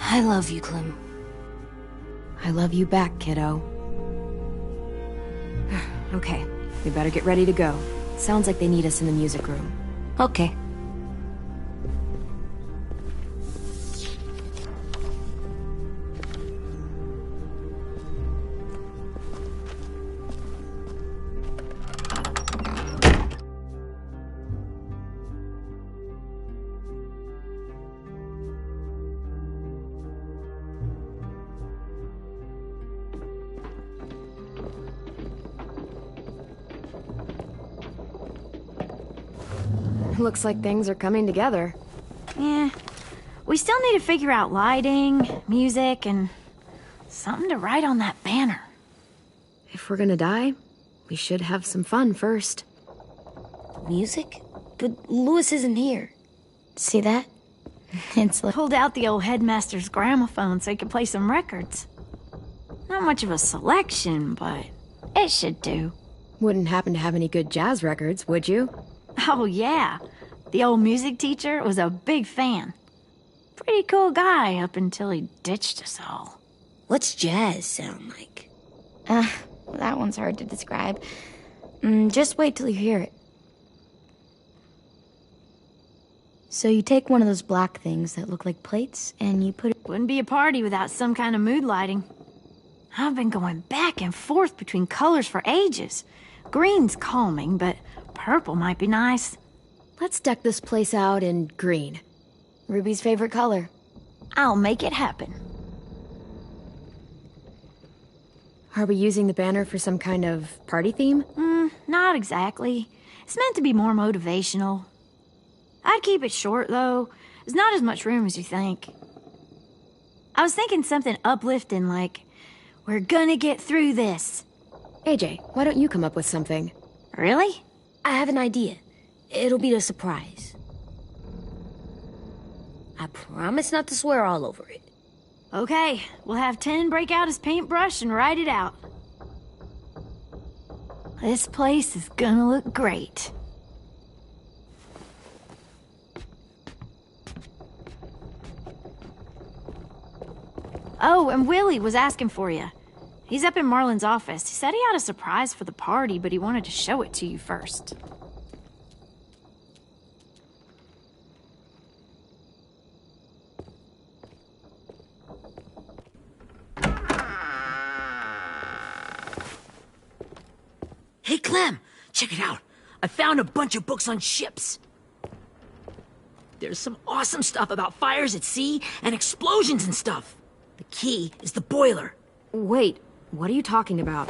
I love you, Clem. I love you back, kiddo. Okay, we better get ready to go. Sounds like they need us in the music room. Okay. Looks like things are coming together. Yeah. We still need to figure out lighting, music, and something to write on that banner. If we're gonna die, we should have some fun first. Music? But Louis isn't here. See that? It's like... Pulled out the old headmaster's gramophone so he could play some records. Not much of a selection, but it should do. Wouldn't happen to have any good jazz records, would you? Oh, yeah. The old music teacher was a big fan. Pretty cool guy up until he ditched us all. What's jazz sound like? That one's hard to describe. Just wait till you hear it. So you take one of those black things that look like plates, and you put it... Wouldn't be a party without some kind of mood lighting. I've been going back and forth between colors for ages. Green's calming, but purple might be nice. Let's deck this place out in green. Ruby's favorite color. I'll make it happen. Are we using the banner for some kind of party theme? Not exactly. It's meant to be more motivational. I'd keep it short, though. There's not as much room as you think. I was thinking something uplifting like, "We're gonna get through this." AJ, why don't you come up with something? Really? I have an idea. It'll be a surprise. I promise not to swear all over it. Okay, we'll have 10 break out his paintbrush and write it out. This place is gonna look great. Oh, and Willie was asking for you. He's up in Marlin's office. He said he had a surprise for the party, but he wanted to show it to you first. Hey, Clem, check it out. I found a bunch of books on ships. There's some awesome stuff about fires at sea and explosions and stuff. The key is the boiler. Wait, what are you talking about?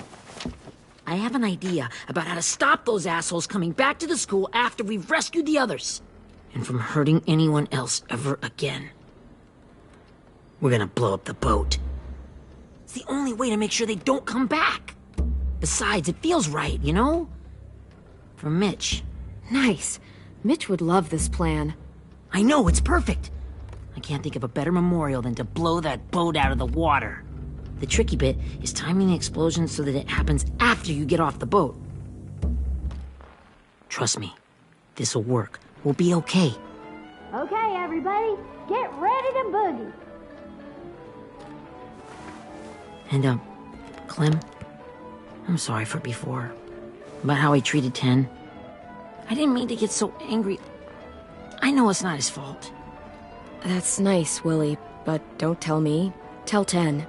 I have an idea about how to stop those assholes coming back to the school after we've rescued the others. And from hurting anyone else ever again. We're gonna blow up the boat. It's the only way to make sure they don't come back. Besides, it feels right, you know? For Mitch. Nice. Mitch would love this plan. I know, it's perfect. I can't think of a better memorial than to blow that boat out of the water. The tricky bit is timing the explosion so that it happens after you get off the boat. Trust me, this'll work. We'll be okay. Okay, everybody, get ready to boogie. And, Clem, I'm sorry for before. About how he treated Ten. I didn't mean to get so angry. I know it's not his fault. That's nice, Willie, but don't tell me. Tell Ten.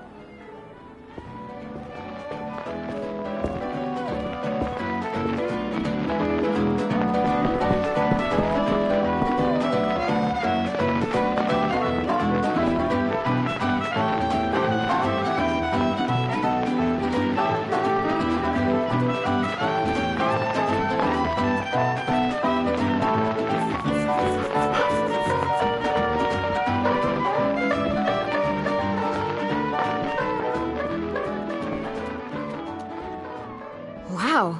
Wow,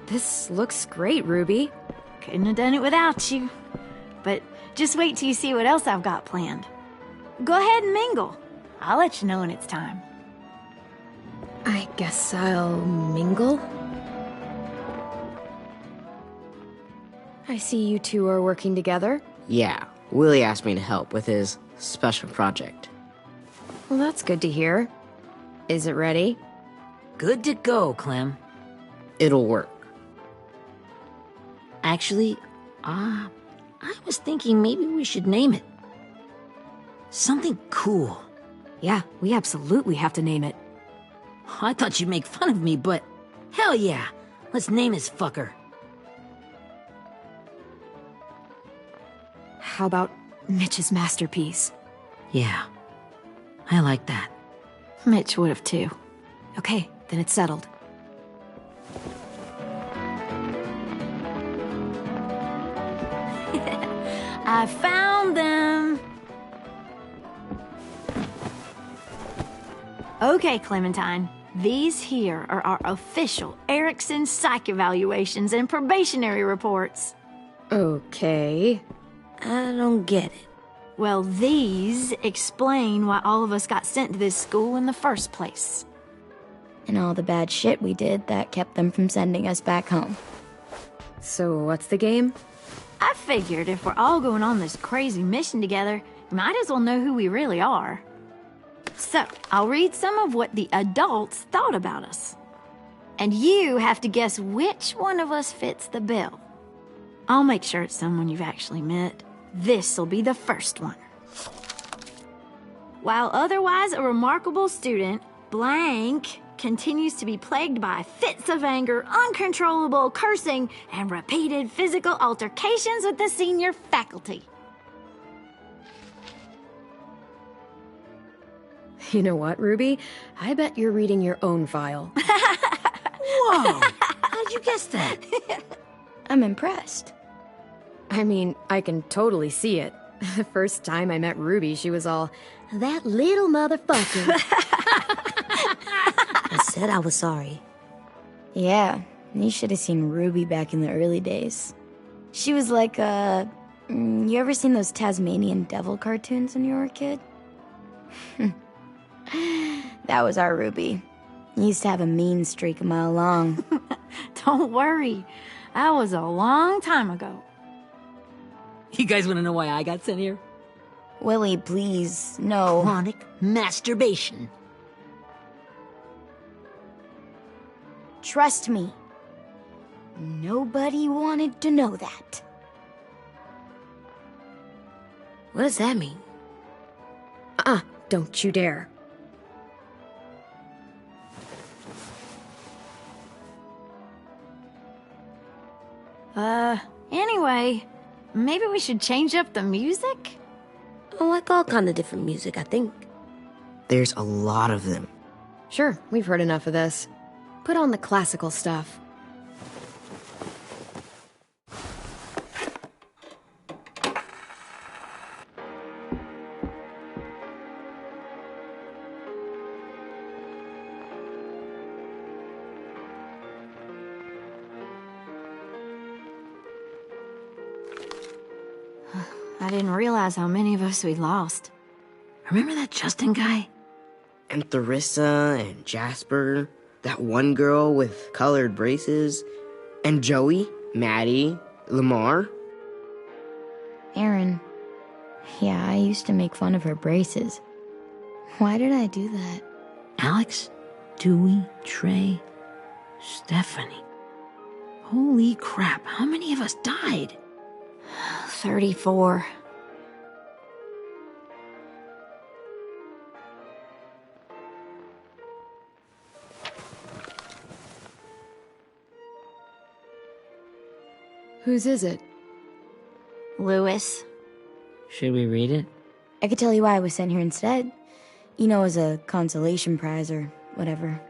this looks great, Ruby. Couldn't have done it without you. But just wait till you see what else I've got planned. Go ahead and mingle. I'll let you know when it's time. I guess I'll mingle? I see you two are working together. Yeah, Willie asked me to help with his special project. Well, that's good to hear. Is it ready? Good to go, Clem. It'll work. Actually, I was thinking maybe we should name it. Something cool. Yeah, we absolutely have to name it. I thought you'd make fun of me, but hell yeah. Let's name this fucker. How about Mitch's masterpiece? Yeah, I like that. Mitch would have too. Okay, then it's settled. I found them! Okay, Clementine. These here are our official Erickson psych evaluations and probationary reports. Okay. I don't get it. Well, these explain why all of us got sent to this school in the first place. And all the bad shit we did that kept them from sending us back home. So what's the game? I figured if we're all going on this crazy mission together, we might as well know who we really are. So, I'll read some of what the adults thought about us. And you have to guess which one of us fits the bill. I'll make sure it's someone you've actually met. This'll be the first one. While otherwise a remarkable student, blank continues to be plagued by fits of anger, uncontrollable cursing, and repeated physical altercations with the senior faculty. You know what, Ruby? I bet you're reading your own file. Whoa! How'd you guess that? I'm impressed. I mean, I can totally see it. The first time I met Ruby, she was all, "That little motherfucker." I said I was sorry. Yeah, you should have seen Ruby back in the early days. She was like you ever seen those Tasmanian devil cartoons when you were a kid? That was our Ruby. Used to have a mean streak a mile long. Don't worry, that was a long time ago. You guys want to know why I got sent here? Willie, please, no. Chronic masturbation. Trust me. Nobody wanted to know that. What does that mean? Don't you dare. Anyway, maybe we should change up the music? I like all kind of different music, I think. There's a lot of them. Sure, we've heard enough of this. Put on the classical stuff. I didn't realize how many of us we lost. Remember that Justin guy? And Theresa and Jasper, that one girl with colored braces, and Joey, Maddie, Lamar. Aaron. Yeah, I used to make fun of her braces. Why did I do that? Alex, Dewey, Trey, Stephanie. Holy crap, how many of us died? 34. Whose is it? Louis. Should we read it? I could tell you why I was sent here instead. You know, as a consolation prize or whatever.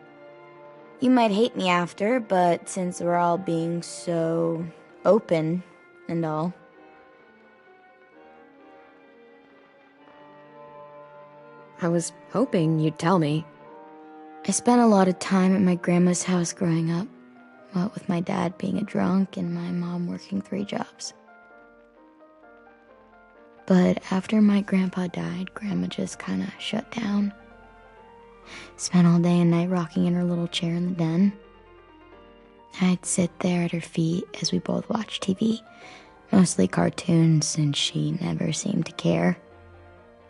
You might hate me after, but since we're all being so open and all. I was hoping you'd tell me. I spent a lot of time at my grandma's house growing up. What with my dad being a drunk and my mom working 3 jobs. But after my grandpa died, Grandma just kind of shut down. Spent all day and night rocking in her little chair in the den. I'd sit there at her feet as we both watched TV, mostly cartoons, since she never seemed to care.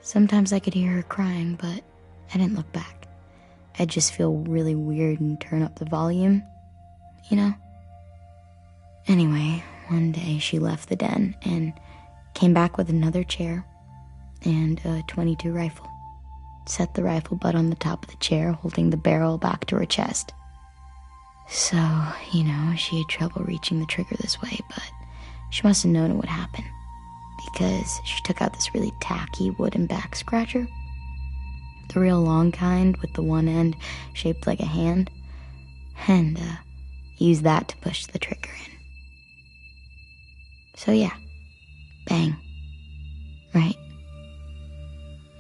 Sometimes I could hear her crying, but I didn't look back. I'd just feel really weird and turn up the volume, you know? Anyway, one day she left the den and came back with another chair and a .22 rifle. Set the rifle butt on the top of the chair, holding the barrel back to her chest. So, you know, she had trouble reaching the trigger this way, but she must have known it would happen, because she took out this really tacky wooden back scratcher. The real long kind with the one end shaped like a hand, and used that to push the trigger in. So yeah, bang. Right.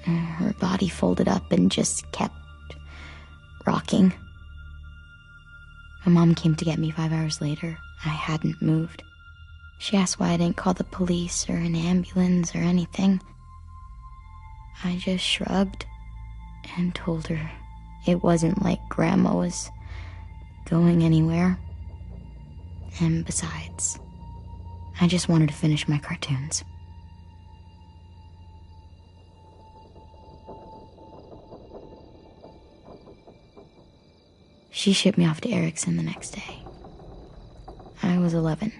Her body folded up and just kept rocking. My mom came to get me 5 hours later. I hadn't moved. She asked why I didn't call the police or an ambulance or anything. I just shrugged and told her it wasn't like Grandma was going anywhere. And besides, I just wanted to finish my cartoons. She shipped me off to Erickson the next day. I was 11.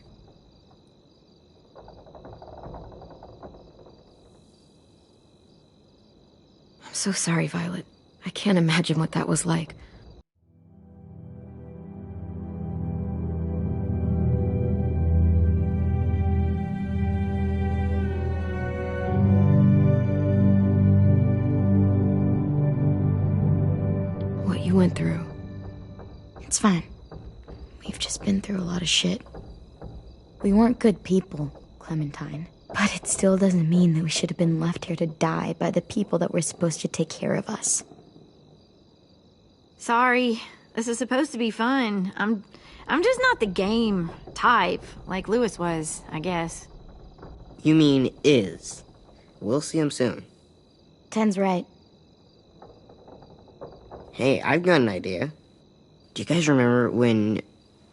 I'm so sorry, Violet. I can't imagine what that was like. What you went through. It's fine. We've just been through a lot of shit. We weren't good people, Clementine. But it still doesn't mean that we should have been left here to die by the people that were supposed to take care of us. Sorry. This is supposed to be fun. I'm just not the game type, like Louis was, I guess. You mean is. We'll see him soon. Ten's right. Hey, I've got an idea. Do you guys remember when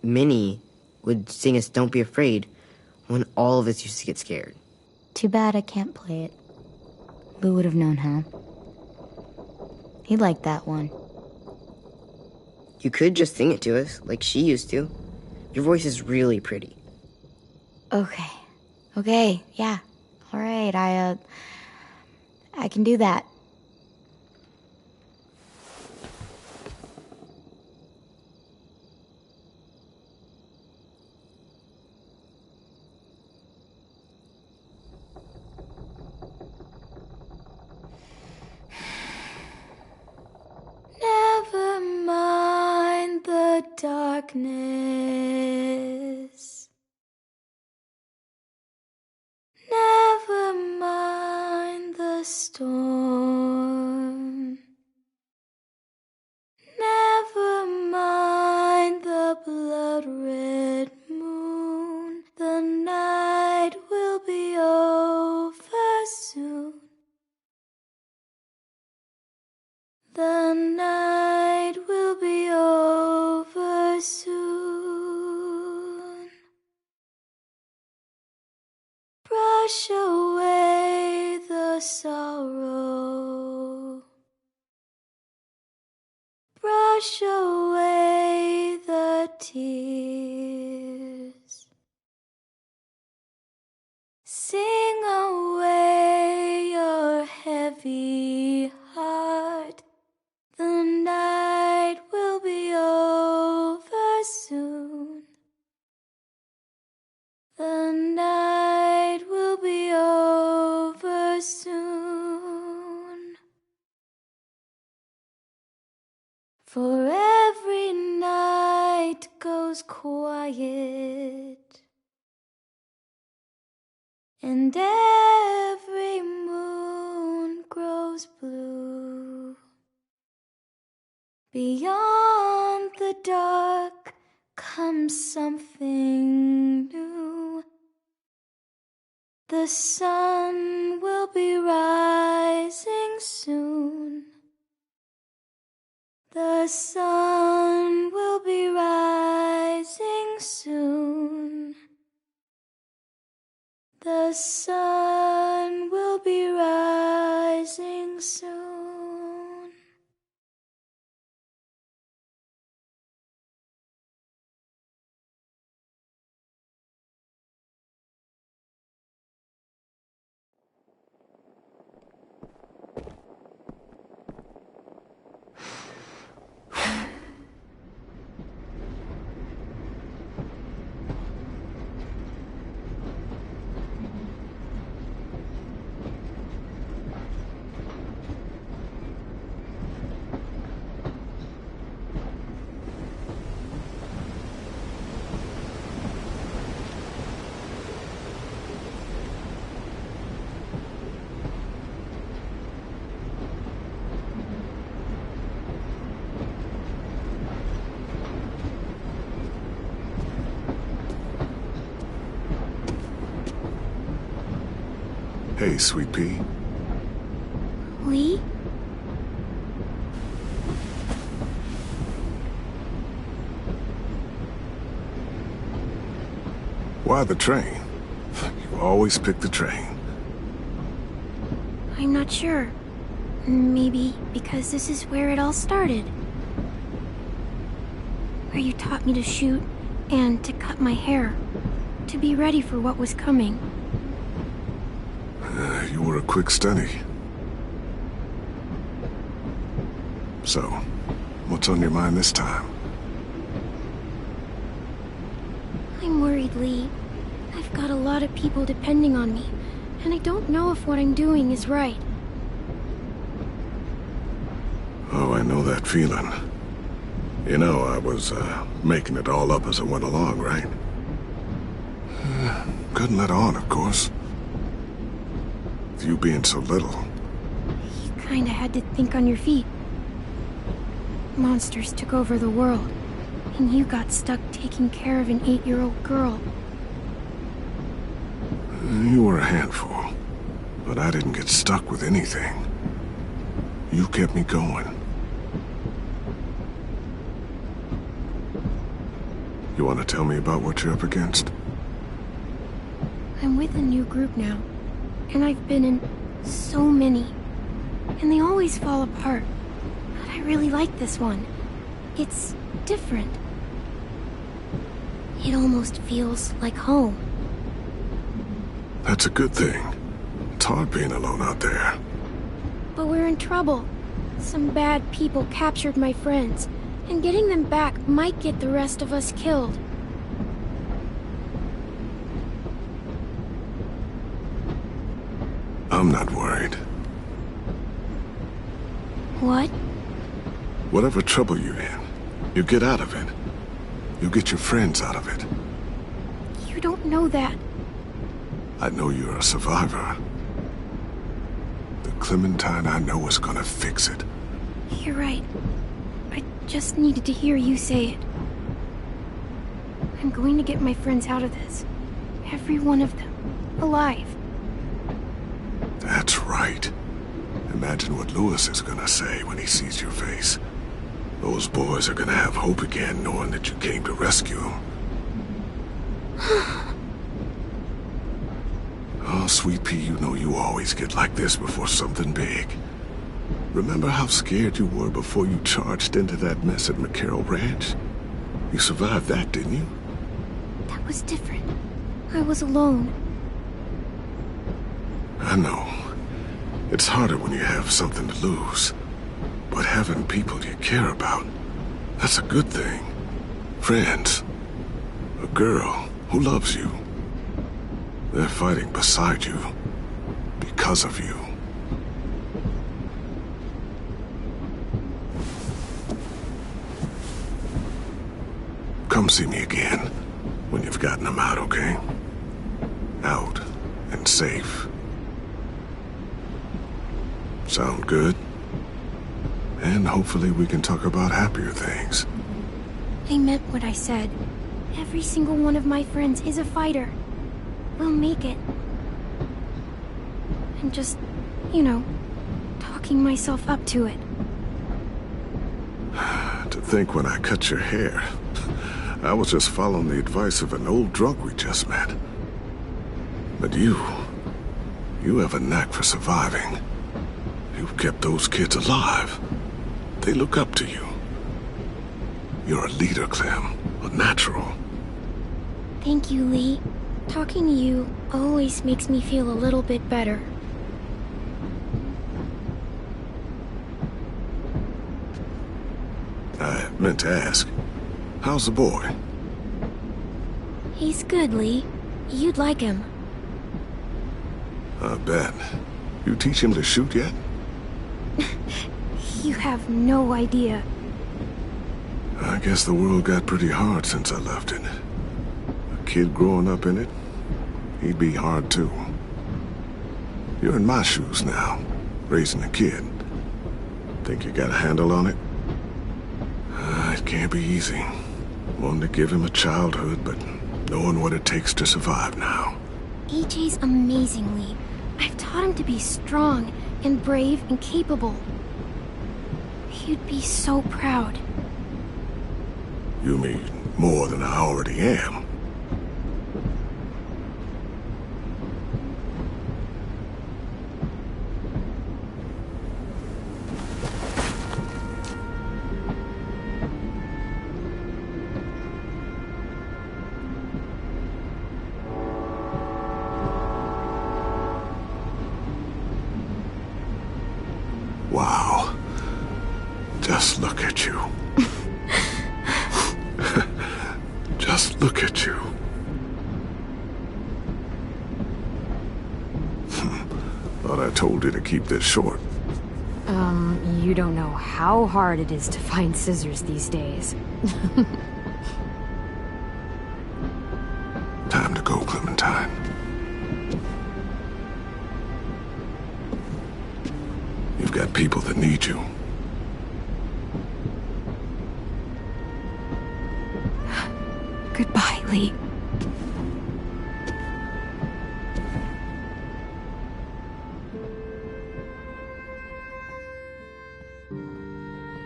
Minnie would sing us Don't Be Afraid when all of us used to get scared? Too bad I can't play it. Lou would have known how. He liked that one. You could just sing it to us, like she used to. Your voice is really pretty. Okay, yeah. All right, I can do that. Never mind the darkness. Never mind the storm. Never mind the blood-red moon. The night will be over soon. The night will be over soon. Brush away the sorrow. wash away the tears. Sing away your heavy heart. The night will be over soon. The night will be over soon. For every night goes quiet, and every moon grows blue. Beyond the dark comes something new. The sun will be rising soon. The sun will be rising soon. The sun will be rising soon. Hey, Sweet Pea. Lee? Why the train? You always pick the train. I'm not sure. Maybe because this is where it all started. Where you taught me to shoot and to cut my hair. To be ready for what was coming. You were a quick study. So, what's on your mind this time? I'm worried, Lee. I've got a lot of people depending on me, and I don't know if what I'm doing is right. Oh, I know that feeling. You know, I was, making it all up as I went along, right? Couldn't let on, of course. With you being so little. You kinda had to think on your feet. Monsters took over the world, and you got stuck taking care of an 8-year-old girl. You were a handful, but I didn't get stuck with anything. You kept me going. You want to tell me about what you're up against? I'm with a new group now, and I've been in so many, and they always fall apart. But I really like this one. It's different. It almost feels like home. That's a good thing. It's hard being alone out there. But we're in trouble. Some bad people captured my friends, and getting them back might get the rest of us killed. I'm not worried. What? Whatever trouble you're in, you get out of it. You get your friends out of it. You don't know that. I know you're a survivor. The Clementine I know is gonna fix it. You're right. I just needed to hear you say it. I'm going to get my friends out of this. Every one of them. Alive. That's right. Imagine what Louis is gonna say when he sees your face. Those boys are gonna have hope again, knowing that you came to rescue them. Oh, Sweet Pea, you know you always get like this before something big. Remember how scared you were before you charged into that mess at McCarroll Ranch? You survived that, didn't you? That was different. I was alone. I know. It's harder when you have something to lose. But having people you care about, that's a good thing. Friends. A girl who loves you. They're fighting beside you. Because of you. Come see me again when you've gotten them out, okay? Out and safe. Sound good? And hopefully we can talk about happier things. I meant what I said. Every single one of my friends is a fighter. We'll make it. I'm just, talking myself up to it. To think when I cut your hair, I was just following the advice of an old drunk we just met. But you have a knack for surviving. You've kept those kids alive. They look up to you. You're a leader, Clem. A natural. Thank you, Lee. Talking to you always makes me feel a little bit better. I meant to ask, how's the boy? He's good, Lee. You'd like him. I bet. You teach him to shoot yet? You have no idea. I guess the world got pretty hard since I left it. A kid growing up in it, he'd be hard too. You're in my shoes now, raising a kid. Think you got a handle on it? It can't be easy. Wanting to give him a childhood, but knowing what it takes to survive now. AJ's amazing, Lee. I've taught him to be strong and brave and capable. He'd be so proud. You mean more than I already am? Wow. Just look at you. Just look at you. Thought I told you to keep this short. You don't know how hard it is to find scissors these days. Time to go, Clementine. You've got people that need you. Goodbye, Lee.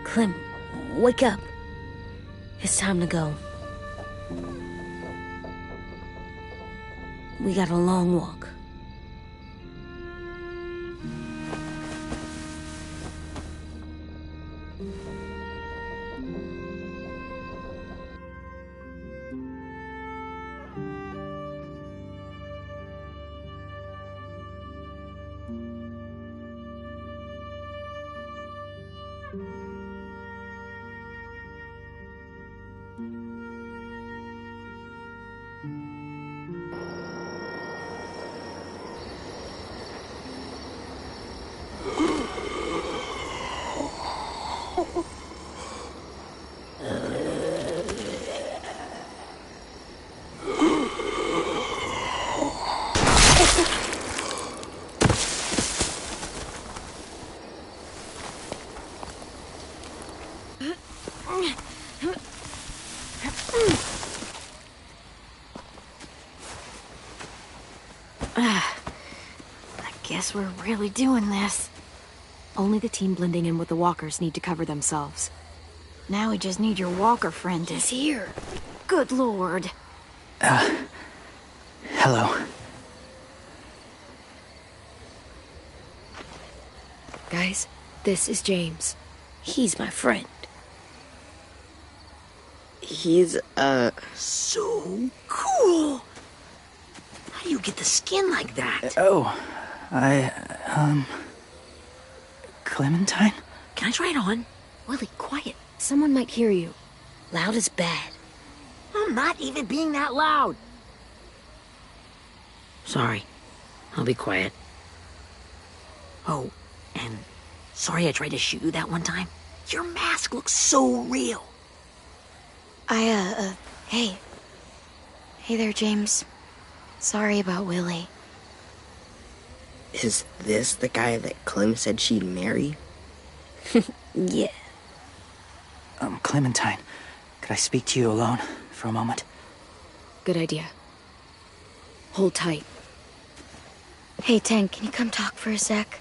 Clem, wake up. It's time to go. We got a long walk. Guess we're really doing this. Only the team blending in with the walkers need to cover themselves. Now we just need your walker friend. He's here. Good lord. Hello. Guys, This is James. He's my friend. He's, So cool! How do you get the skin like that? Clementine? Can I try it on? Willie, quiet. Someone might hear you. Loud is bad. I'm not even being that loud. Sorry. I'll be quiet. Oh, and sorry I tried to shoot you that one time. Your mask looks so real. Hey. Hey there, James. Sorry about Willie. is this the guy that Clem said she'd marry? Yeah. Clementine, could I speak to you alone for a moment? Good idea. Hold tight. Hey, Tank, can you come talk for a sec?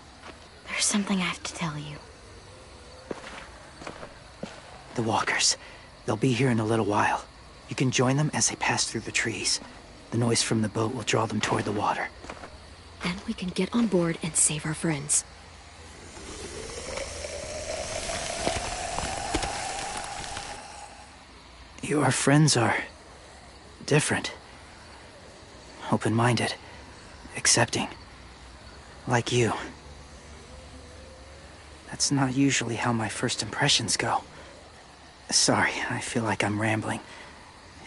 There's something I have to tell you. The walkers. They'll be here in a little while. You can join them as they pass through the trees. The noise from the boat will draw them toward the water. Then we can get on board and save our friends. Your friends are different. Open-minded. Accepting. Like you. That's not usually how my first impressions go. Sorry, I feel like I'm rambling.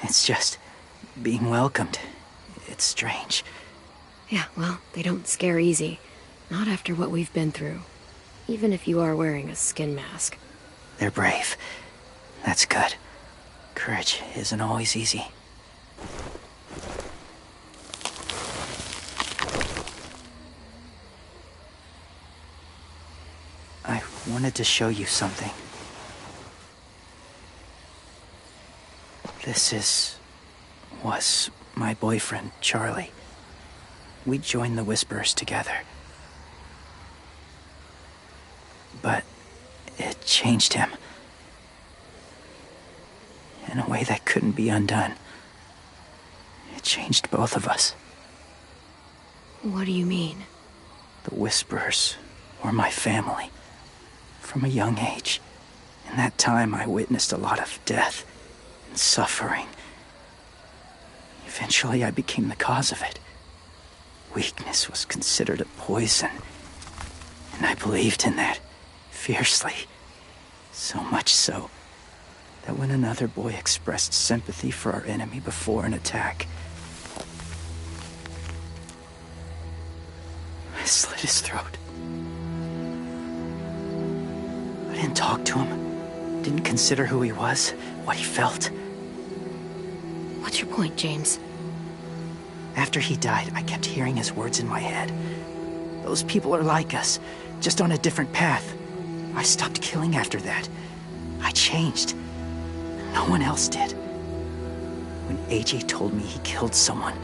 It's just being welcomed. It's strange. Yeah, well, they don't scare easy. Not after what we've been through. Even if you are wearing a skin mask. They're brave. That's good. Courage isn't always easy. I wanted to show you something. was my boyfriend, Charlie. We joined the Whisperers together. But it changed him. In a way that couldn't be undone. It changed both of us. What do you mean? The Whisperers were my family. From a young age. In that time, I witnessed a lot of death and suffering. Eventually, I became the cause of it. Weakness was considered a poison. And I believed in that, fiercely. So much so, that when another boy expressed sympathy for our enemy before an attack, I slit his throat. I didn't talk to him. Didn't consider who he was, what he felt. What's your point, James? After he died, I kept hearing his words in my head. Those people are like us, just on a different path. I stopped killing after that. I changed. No one else did. When AJ told me he killed someone,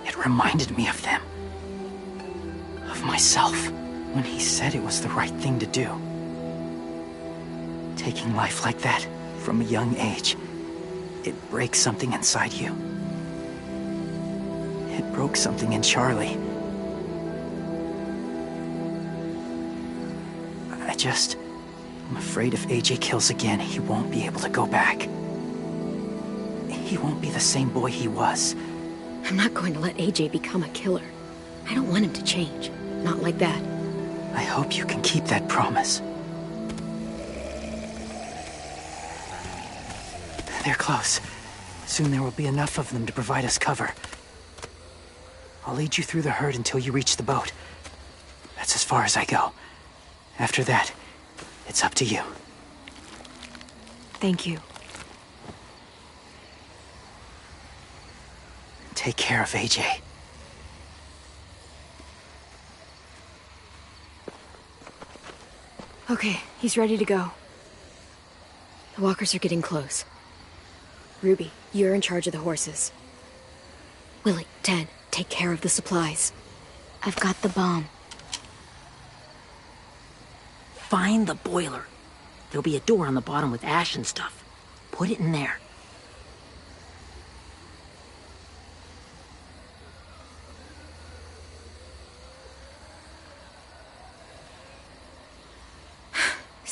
it reminded me of them. Of myself. When he said it was the right thing to do. Taking life like that, from a young age, it breaks something inside you. It broke something in Charlie. I'm afraid if AJ kills again, he won't be able to go back. He won't be the same boy he was. I'm not going to let AJ become a killer. I don't want him to change. Not like that. I hope you can keep that promise. They're close. Soon there will be enough of them to provide us cover. I'll lead you through the herd until you reach the boat. That's as far as I go. After that, it's up to you. Thank you. Take care of AJ. Okay, he's ready to go. The walkers are getting close. Ruby, you're in charge of the horses. Willie, Ted, take care of the supplies. I've got the bomb. Find the boiler. There'll be a door on the bottom with ash and stuff. Put it in there.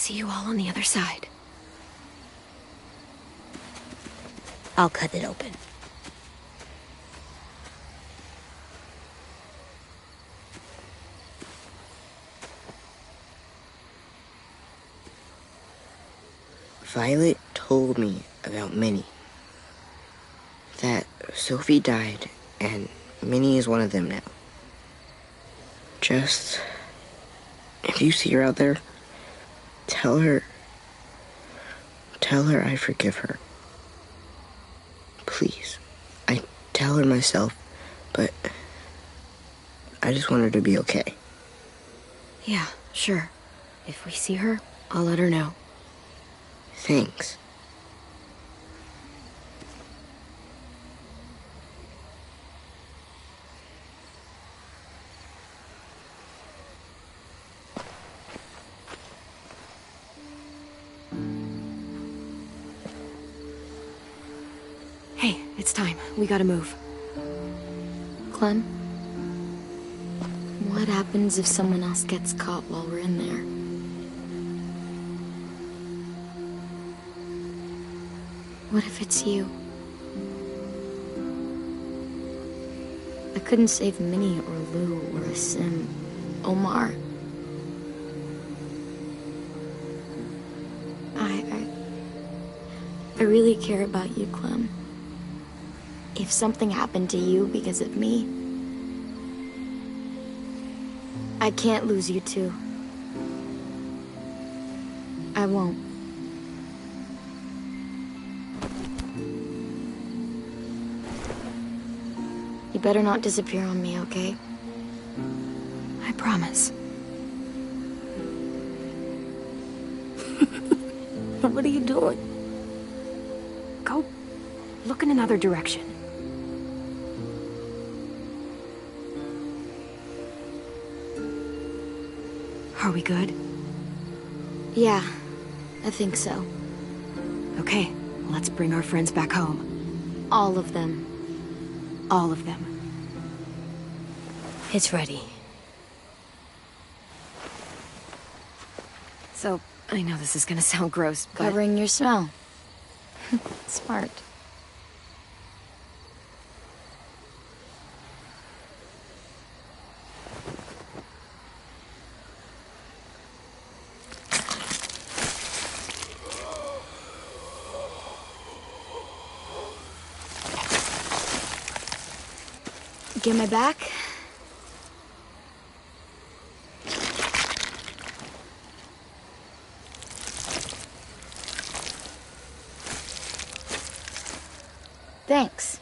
see you all on the other side. I'll cut it open. Violet told me about Minnie. That Sophie died, and Minnie is one of them now. Just, if you see her out there, tell her I forgive her. Please. I tell her myself, but I just want her to be okay. Yeah, sure. If we see her, I'll let her know. Thanks. Hey, it's time. We gotta move. Clem? What happens if someone else gets caught while we're in there? What if it's you? I couldn't save Minnie or Lou or Asim, Omar. I really care about you, Clem. If something happened to you because of me, I can't lose you too. I won't. You better not disappear on me, okay? I promise. What are you doing? Go look in another direction. Are we good? Yeah, I think so. Okay, let's bring our friends back home. All of them. All of them. It's ready. So, I know this is gonna sound gross, but... Covering your smell. Smart. Get my back? Thanks.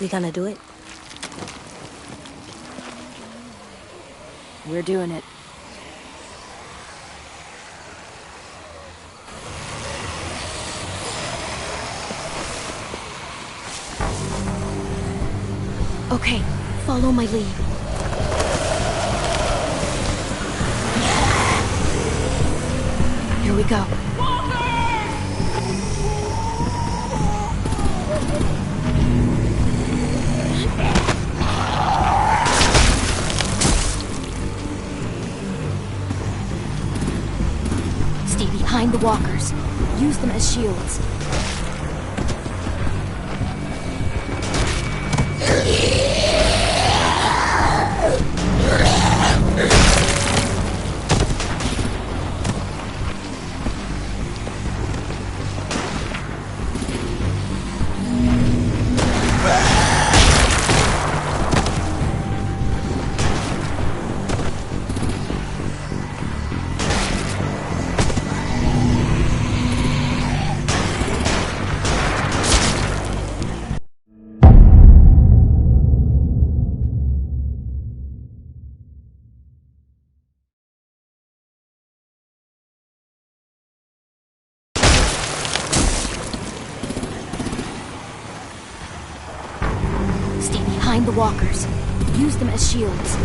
We gonna do it? We're doing it. Okay, follow my lead. Here we go. Stay behind the walkers. Use them as shields. Behind the walkers. Use them as shields.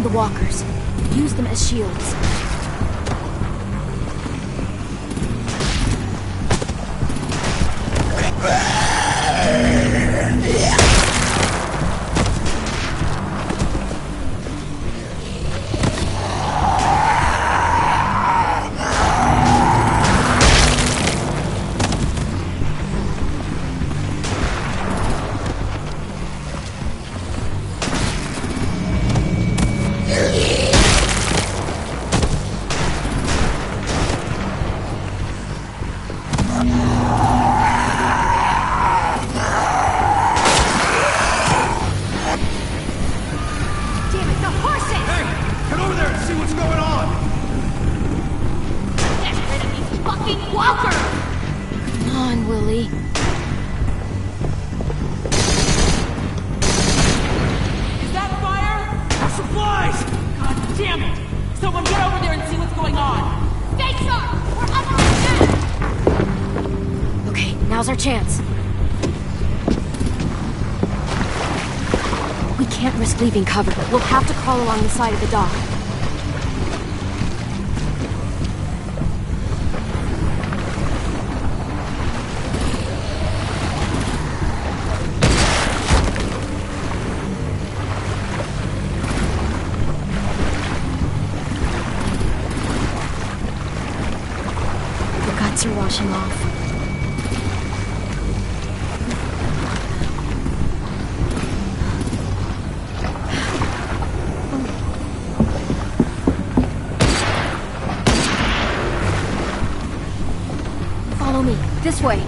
the walkers. Use them as shields. Now's our chance. We can't risk leaving cover. We'll have to crawl along the side of the dock. The guts are washing off. This way.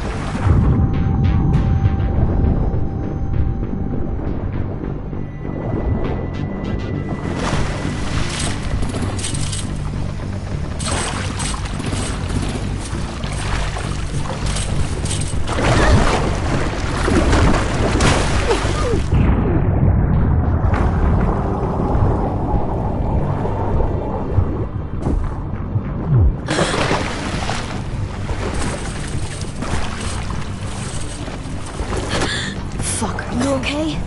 Okay?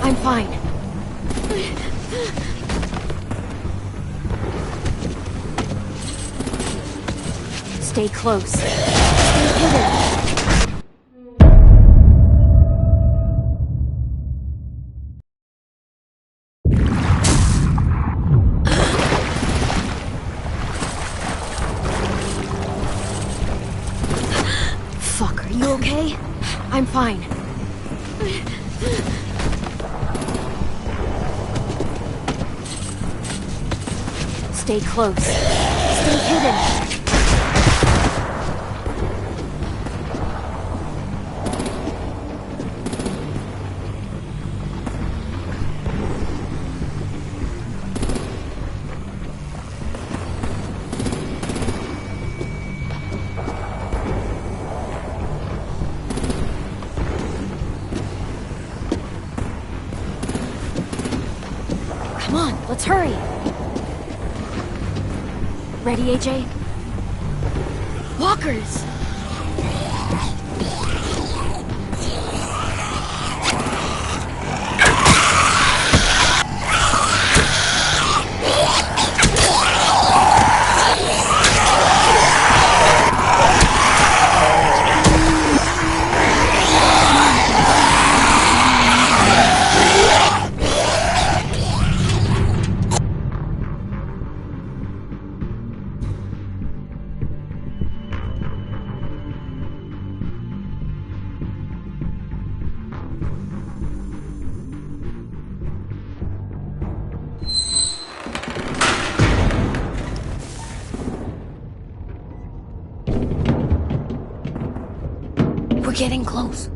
I'm fine. Stay close. Stay hidden. Fuck, are you okay? I'm fine. Stay close. Stay hidden. Come on, let's hurry. Ready, AJ? Walkers! We're getting close.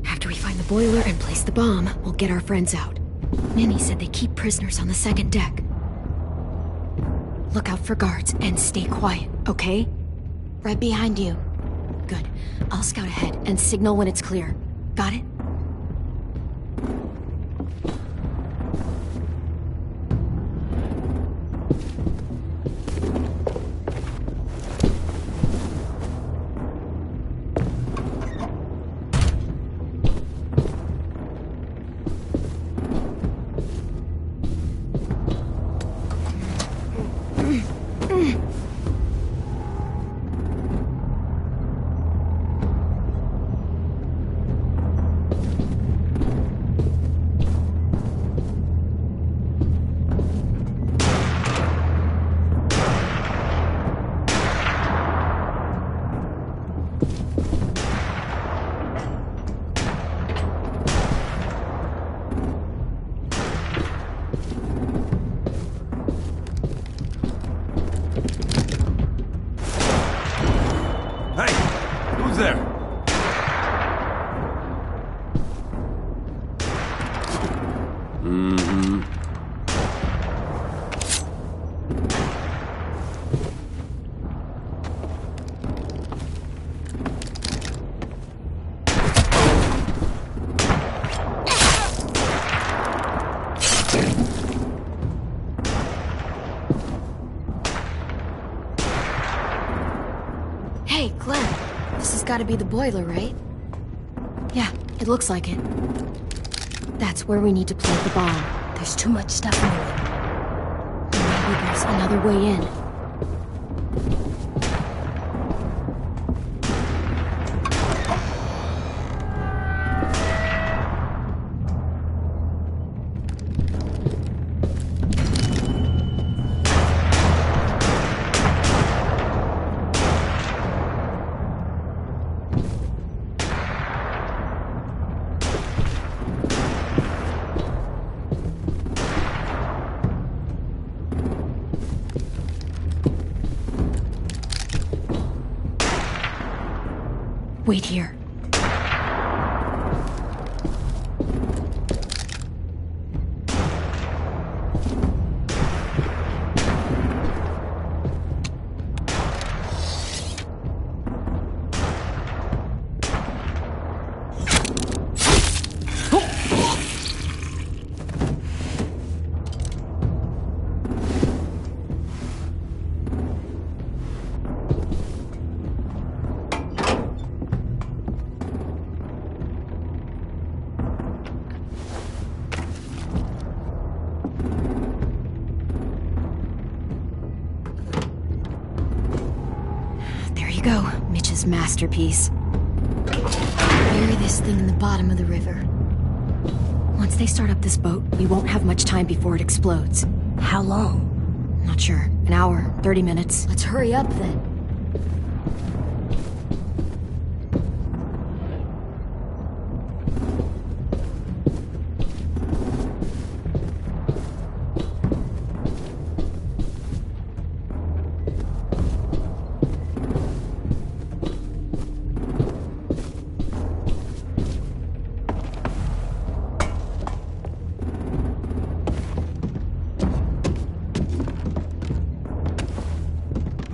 After we find the boiler and place the bomb, we'll get our friends out. Minnie said they keep prisoners on the second deck. Look out for guards and stay quiet, okay? Right behind you. Good. I'll scout ahead and signal when it's clear. Got it? there! Mm-hmm. Hey, Clem. This has got to be the boiler, right? Yeah, it looks like it. That's where we need to plant the bomb. There's too much stuff moving. Maybe there's another way in. Wait here. Go, Mitch's masterpiece. Bury this thing in the bottom of the river. Once they start up this boat, we won't have much time before it explodes. How long? Not sure. An hour, 30 minutes. Let's hurry up then.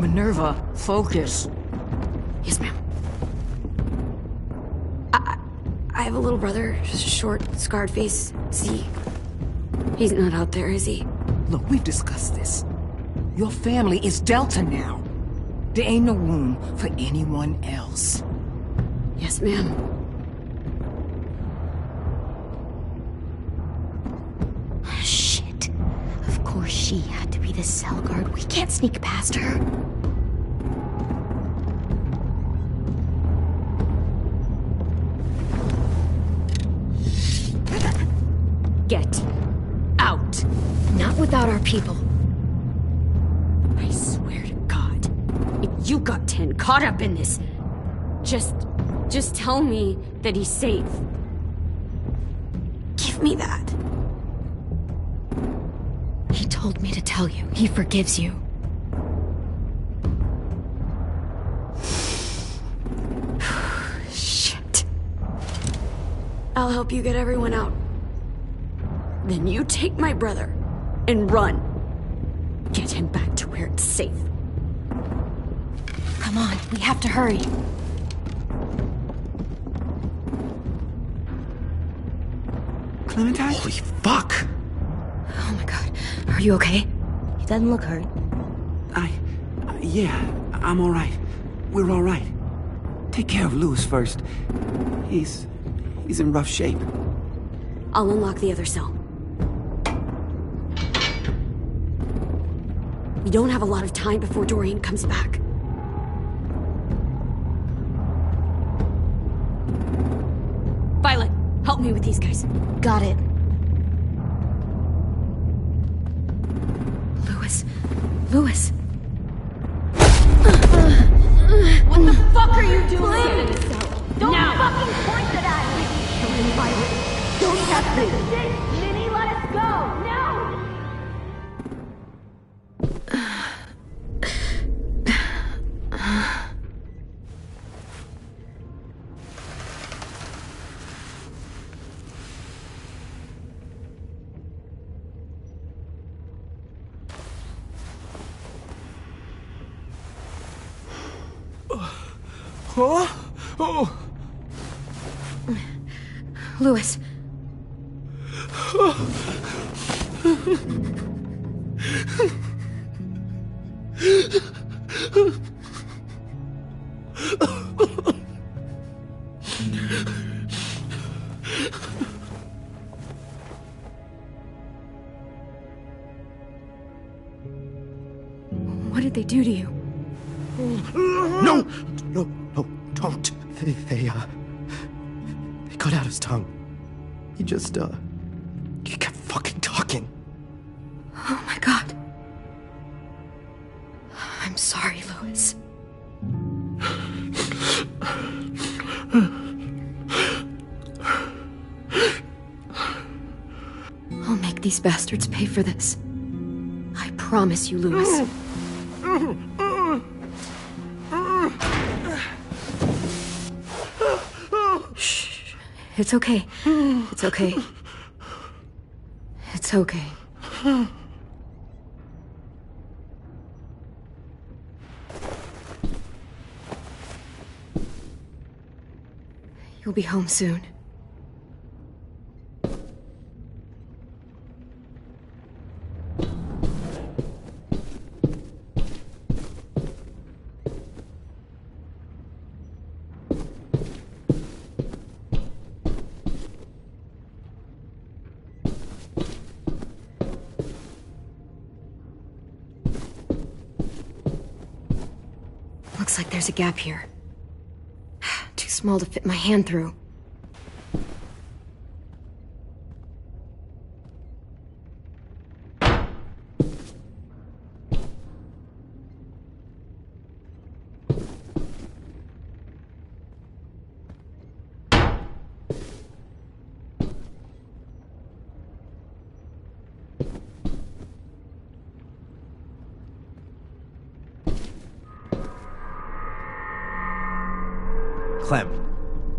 Minerva, focus. Yes, ma'am. I have a little brother, short, scarred face. He's not out there, is he? Look, we've discussed this. Your family is Delta now. There ain't no room for anyone else. Yes, ma'am. Shit. Of course she had to be the cell guard. We can't sneak past her. Get out. Not without our people. I swear to God, if you got 10 caught up in this, just tell me that he's safe. Give me that. He told me to tell you. He forgives you. Shit. I'll help you get everyone out. Then you take my brother and run. Get him back to where it's safe. Come on, we have to hurry. Clementine? Holy fuck! Oh my god. Are you okay? He doesn't look hurt. Yeah, I'm alright. We're alright. Take care of Louis first. He's in rough shape. I'll unlock the other cell. We don't have a lot of time before Dorian comes back. Violet, help me with these guys. Got it. Louis. What the fuck are you doing? Don't fucking point it at me! Come in, Violet. Don't have me. Minnie, let us go! No! Louis. What did they do to you? No, don't. They cut out his tongue. He kept fucking talking. Oh my God. I'm sorry, Louis. I'll make these bastards pay for this. I promise you, Louis. Shh. It's okay. It's okay. It's okay. You'll be home soon. Looks like there's a gap here. Too small to fit my hand through. Clem,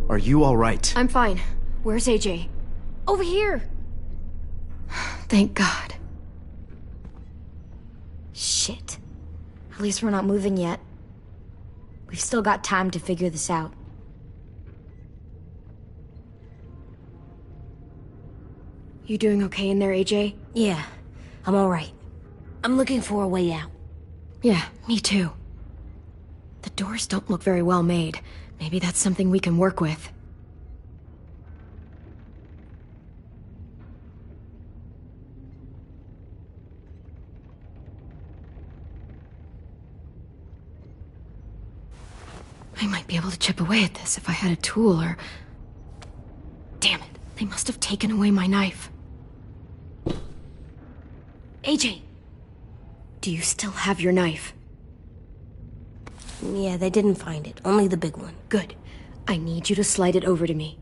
are you all right? I'm fine. Where's AJ? Over here. Thank God. Shit. At least we're not moving yet. We've still got time to figure this out. You doing okay in there, AJ? Yeah, I'm alright. I'm looking for a way out. Yeah, me too. The doors don't look very well made. Maybe that's something we can work with. I might be able to chip away at this if I had a tool or... Damn it, they must have taken away my knife. AJ! Do you still have your knife? Yeah, they didn't find it. Only the big one. Good. I need you to slide it over to me.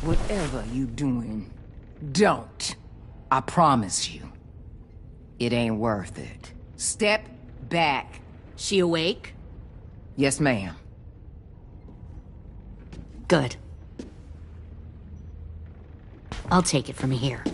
Whatever you doing, don't. I promise you. It ain't worth it. Step back. She awake? Yes, ma'am. Good. I'll take it from here.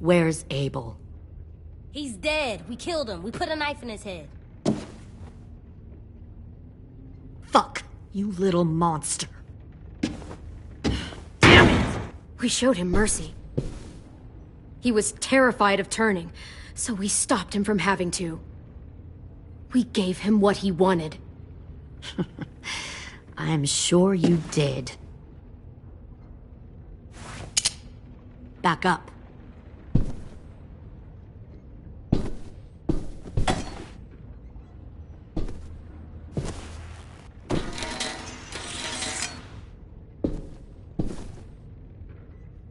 Where's Abel? He's dead. We killed him. We put a knife in his head. Fuck, you little monster. Damn it! We showed him mercy. He was terrified of turning, so we stopped him from having to. We gave him what he wanted. I'm sure you did. Back up.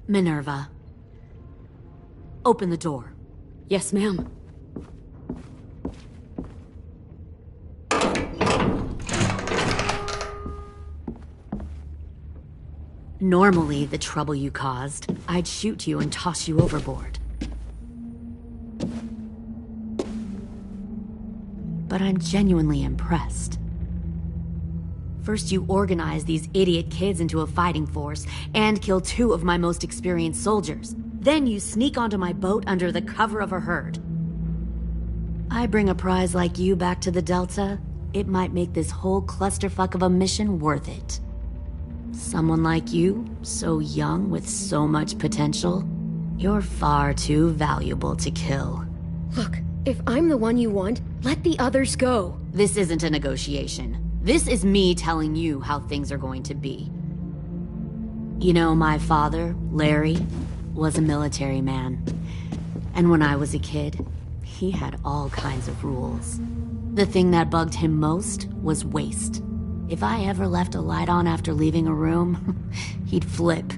Minerva. Open the door. Yes, ma'am. Normally, the trouble you caused, I'd shoot you and toss you overboard. But I'm genuinely impressed. First, you organize these idiot kids into a fighting force and kill 2 of my most experienced soldiers. Then you sneak onto my boat under the cover of a herd. I bring a prize like you back to the Delta, it might make this whole clusterfuck of a mission worth it. Someone like you, so young with so much potential, you're far too valuable to kill. Look, if I'm the one you want, let the others go. This isn't a negotiation. This is me telling you how things are going to be. You know, my father, Larry, was a military man. And when I was a kid, he had all kinds of rules. The thing that bugged him most was waste. If I ever left a light on after leaving a room, he'd flip.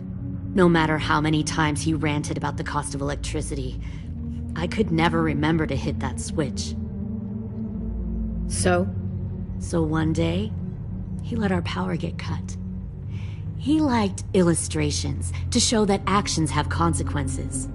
No matter how many times he ranted about the cost of electricity, I could never remember to hit that switch. So one day, he let our power get cut. He liked illustrations to show that actions have consequences.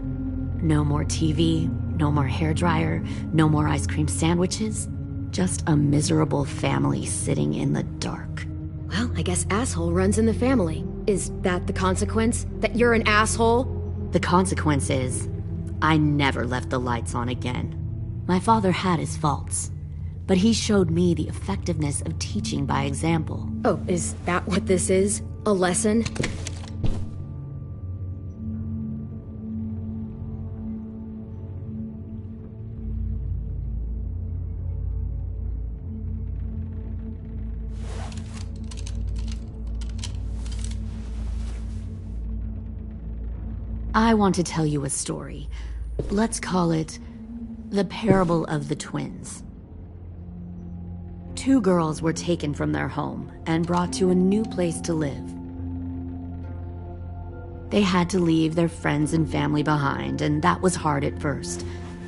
No more TV, no more hairdryer, no more ice cream sandwiches. Just a miserable family sitting in the dark. Well, I guess asshole runs in the family. Is that the consequence? That you're an asshole? The consequence is, I never left the lights on again. My father had his faults, but he showed me the effectiveness of teaching by example. Oh, is that what this is? A lesson? I want to tell you a story. Let's call it the Parable of the Twins. 2 girls were taken from their home and brought to a new place to live. They had to leave their friends and family behind, and that was hard at first.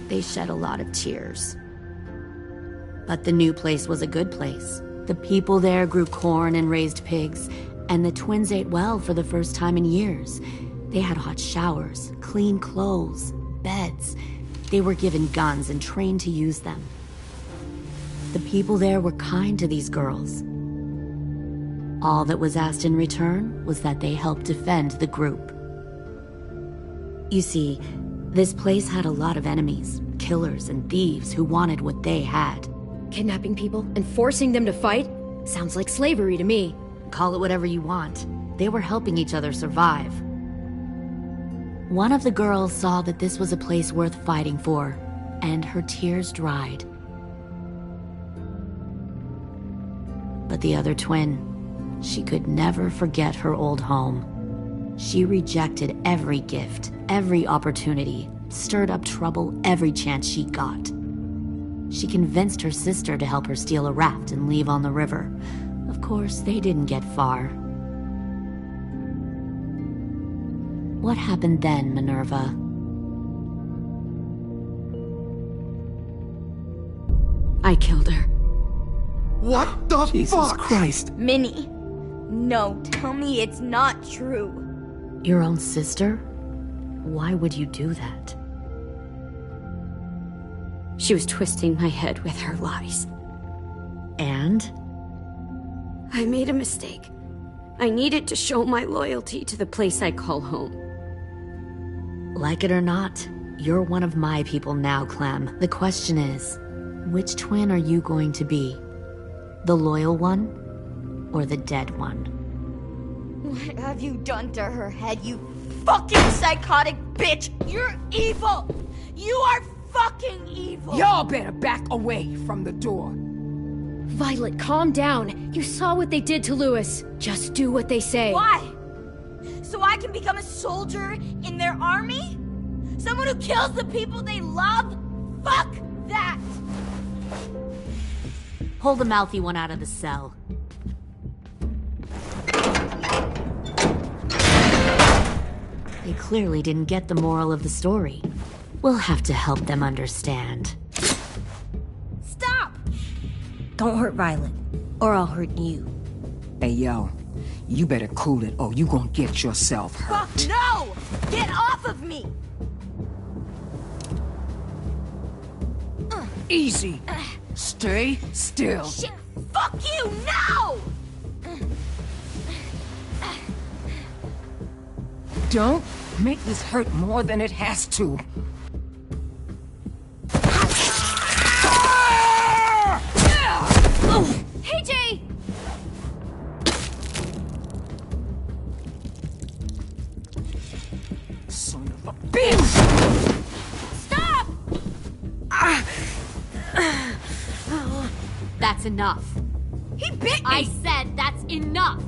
They shed a lot of tears. But the new place was a good place. The people there grew corn and raised pigs, and the twins ate well for the first time in years. They had hot showers, clean clothes, beds. They were given guns and trained to use them. The people there were kind to these girls. All that was asked in return was that they help defend the group. You see, this place had a lot of enemies, killers and thieves who wanted what they had. Kidnapping people and forcing them to fight? Sounds like slavery to me. Call it whatever you want. They were helping each other survive. One of the girls saw that this was a place worth fighting for, and her tears dried. But the other twin, she could never forget her old home. She rejected every gift, every opportunity, stirred up trouble every chance she got. She convinced her sister to help her steal a raft and leave on the river. Of course, they didn't get far. What happened then, Minerva? I killed her. What the Jesus fuck? Christ. Minnie, no, tell me it's not true. Your own sister? Why would you do that? She was twisting my head with her lies. And? I made a mistake. I needed to show my loyalty to the place I call home. Like it or not, you're one of my people now, Clem. The question is, which twin are you going to be? The loyal one, or the dead one? What have you done to her head, you fucking psychotic bitch? You're evil! You are fucking evil! Y'all better back away from the door. Violet, calm down. You saw what they did to Louis. Just do what they say. Why? So I can become a soldier in their army? Someone who kills the people they love? Fuck that! Pull the mouthy one out of the cell. They clearly didn't get the moral of the story. We'll have to help them understand. Stop! Don't hurt Violet, or I'll hurt you. Hey, yo. You better cool it, or you gonna get yourself hurt. Fuck no! Get off of me! Easy. Stay still. Shit! Fuck you! No! Don't make this hurt more than it has to. Oh! Hey, Jay! Son of a bitch! Stop! That's enough. He bit me! I said that's enough!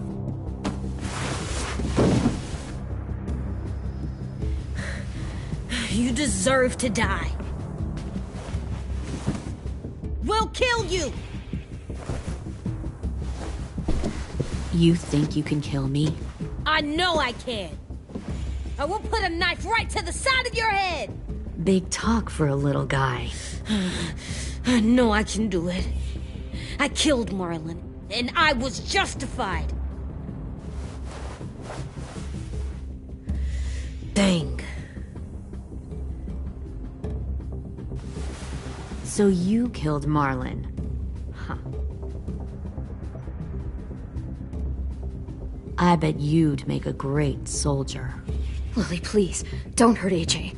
You deserve to die. We'll kill you! You think you can kill me? I know I can. I will put a knife right to the side of your head! Big talk for a little guy. I know I can do it. I killed Marlon, and I was justified. Dang. So you killed Marlon. Huh. I bet you'd make a great soldier. Lily, please, don't hurt AJ.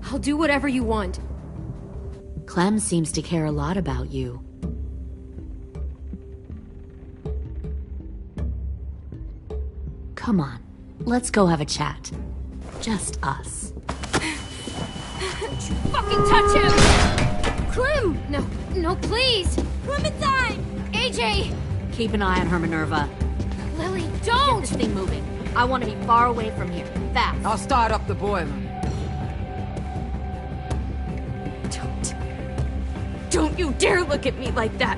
I'll do whatever you want. Clem seems to care a lot about you. Come on, let's go have a chat. Just us. Don't you fucking touch him! Clem! No, please! Clementine! AJ! Keep an eye on her, Minerva. Lily, don't! Get this thing moving. I want to be far away from here. Fast. I'll start up the boiler. Don't you dare look at me like that!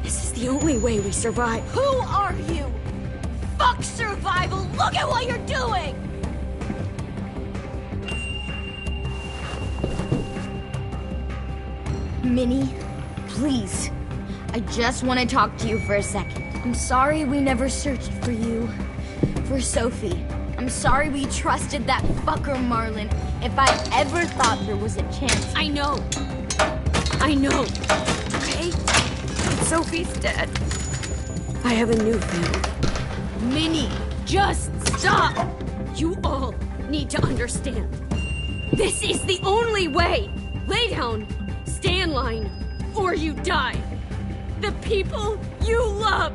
This is the only way we survive. Who are you? Fuck survival! Look at what you're doing! Minnie, please. I just want to talk to you for a second. I'm sorry we never searched for you. For Sophie. I'm sorry we trusted that fucker Marlon. If I ever thought there was a chance. I know, okay? But Sophie's dead. I have a new family. Minnie! Just stop! You all need to understand. This is the only way! Lay down, stay in line, or you die. The people you love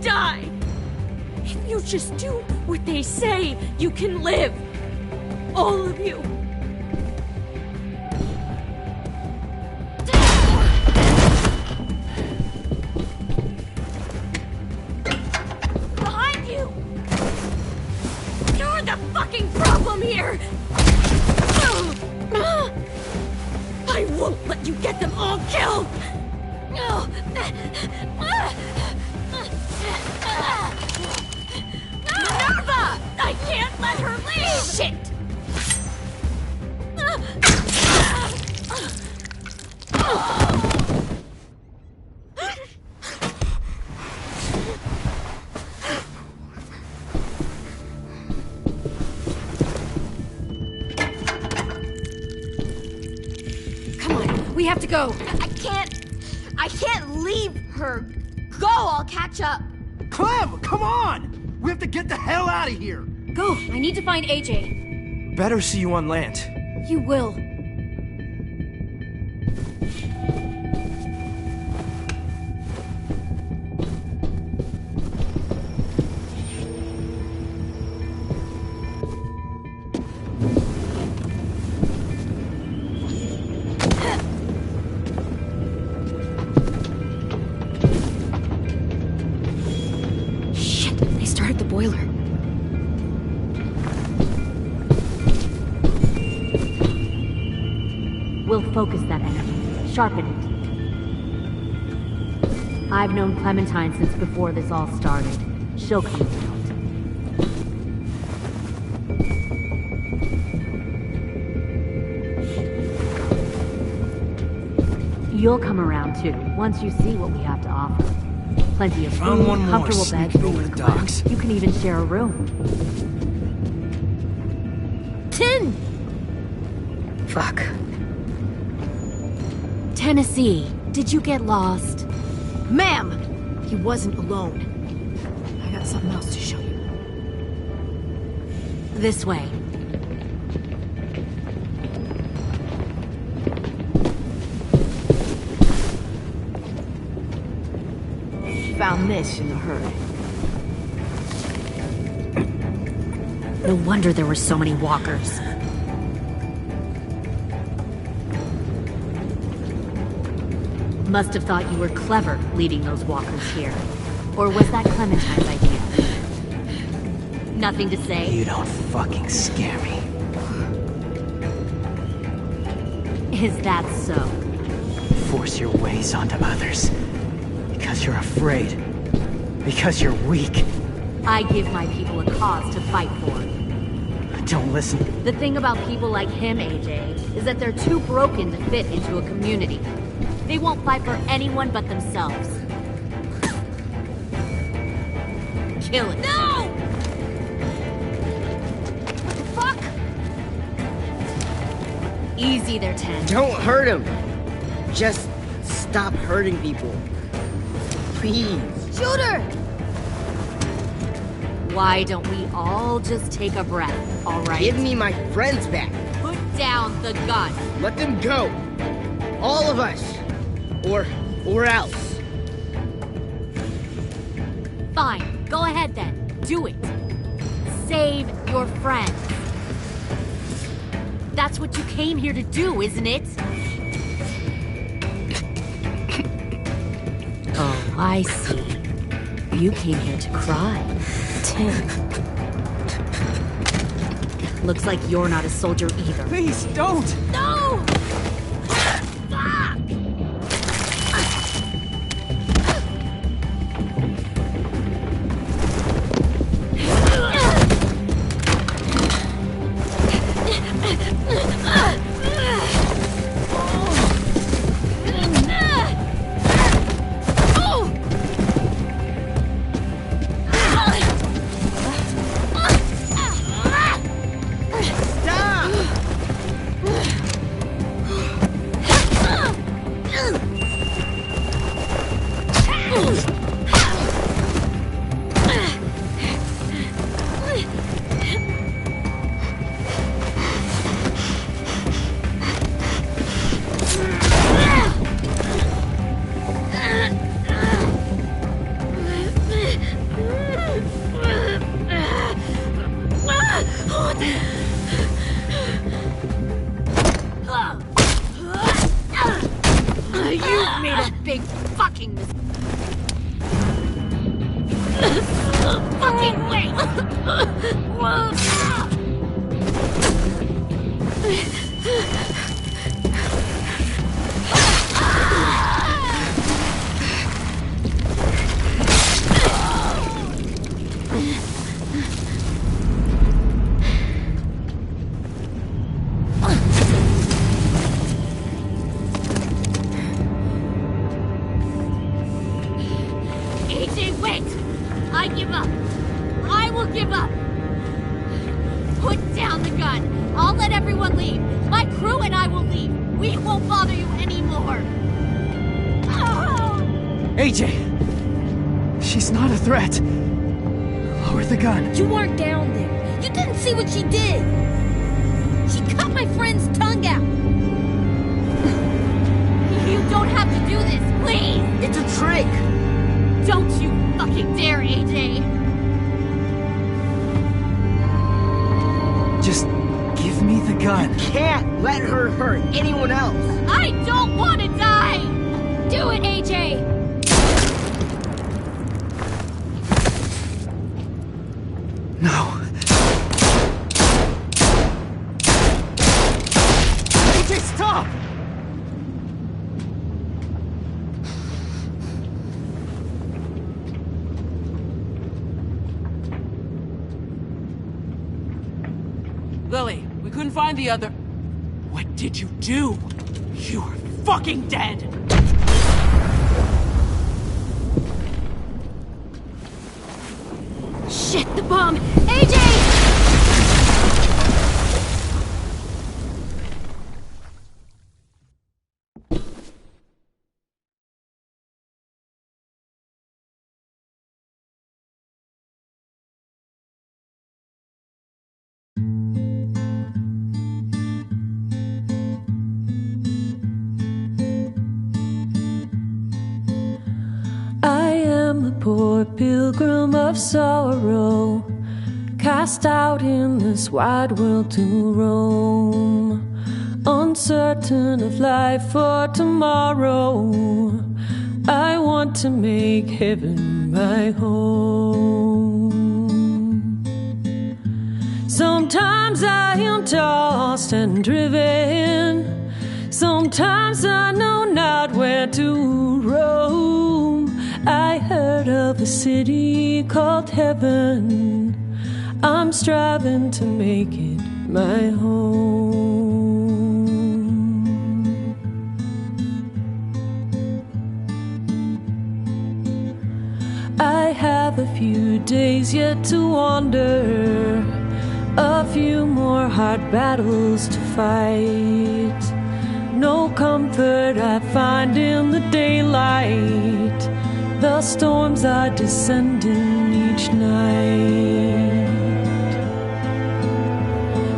die. If you just do what they say, you can live. All of you. Behind you! You're the fucking problem here! I won't let you get them all killed! Minerva! I can't let her leave! Shit! Come on, we have to go. I can't leave her. Go, I'll catch up. Clem, come on! We have to get the hell out of here. Go, I need to find AJ. Better see you on land. You will. the boiler. We'll focus that energy, sharpen it. I've known Clementine since before this all started. She'll come around. You'll come around too, once you see what we have to offer. Plenty of food, comfortable beds for you and Clem. You can even share a room. Tin! Fuck. Tennessee, did you get lost? Ma'am! He wasn't alone. I got something else to show you. This way. Found this in a hurry. No wonder there were so many walkers. Must have thought you were clever leading those walkers here. Or was that Clementine's idea? Nothing to say? You don't fucking scare me. Is that so? Force your ways onto others. Because you're afraid. Because you're weak. I give my people a cause to fight for. Don't listen. The thing about people like him, AJ, is that they're too broken to fit into a community. They won't fight for anyone but themselves. Kill it. No! Fuck! Easy there, Ten. Don't hurt him. Just stop hurting people. Please. Shoot her! Why don't we all just take a breath, all right? Give me my friends back. Put down the gun. Let them go. All of us. Or else. Fine. Go ahead then. Do it. Save your friends. That's what you came here to do, isn't it? Oh, I see. You came here to cry. Tim. Looks like you're not a soldier either. Please, don't! No! You've made a big fucking mistake. Fucking wait! AJ, wait! I give up. I will give up. Put down the gun. I'll let everyone leave. My crew and I will leave. We won't bother you anymore. AJ! She's not a threat. Lower the gun. You weren't down there. You didn't see what she did. She cut my friend's tongue out. You don't have to do this, please! It's a trick! Don't you fucking dare, AJ! Just give me the gun. Can't let her hurt anyone else. I don't want to die! Do it, AJ! No. AJ, stop! Lily, we couldn't find the other... What did you do? You are fucking dead! Shit, the bomb! AJ! I am a poor pilgrim of sorrow, cast out in this wide world to roam, uncertain of life for tomorrow. I want to make heaven my home. Sometimes I am tossed and driven, sometimes I know not where to roam. I heard of a city called heaven, I'm striving to make it my home. I have a few days yet to wander, a few more hard battles to fight. No comfort I find in the daylight, the storms are descending each night.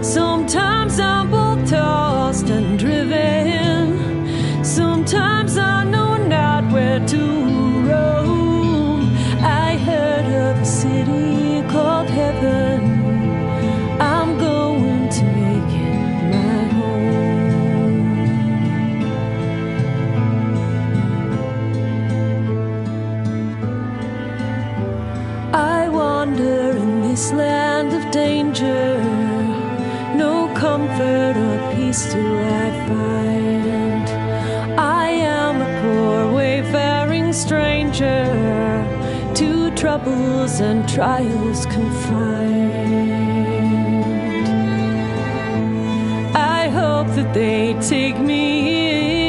Sometimes I'm both tossed and driven, sometimes I know not where to roam. I heard of a city called heaven, I'm going to make it my home. I wander in this land of danger, no comfort or peace do I find. I am a poor wayfaring stranger, to troubles and trials confined. I hope that they take me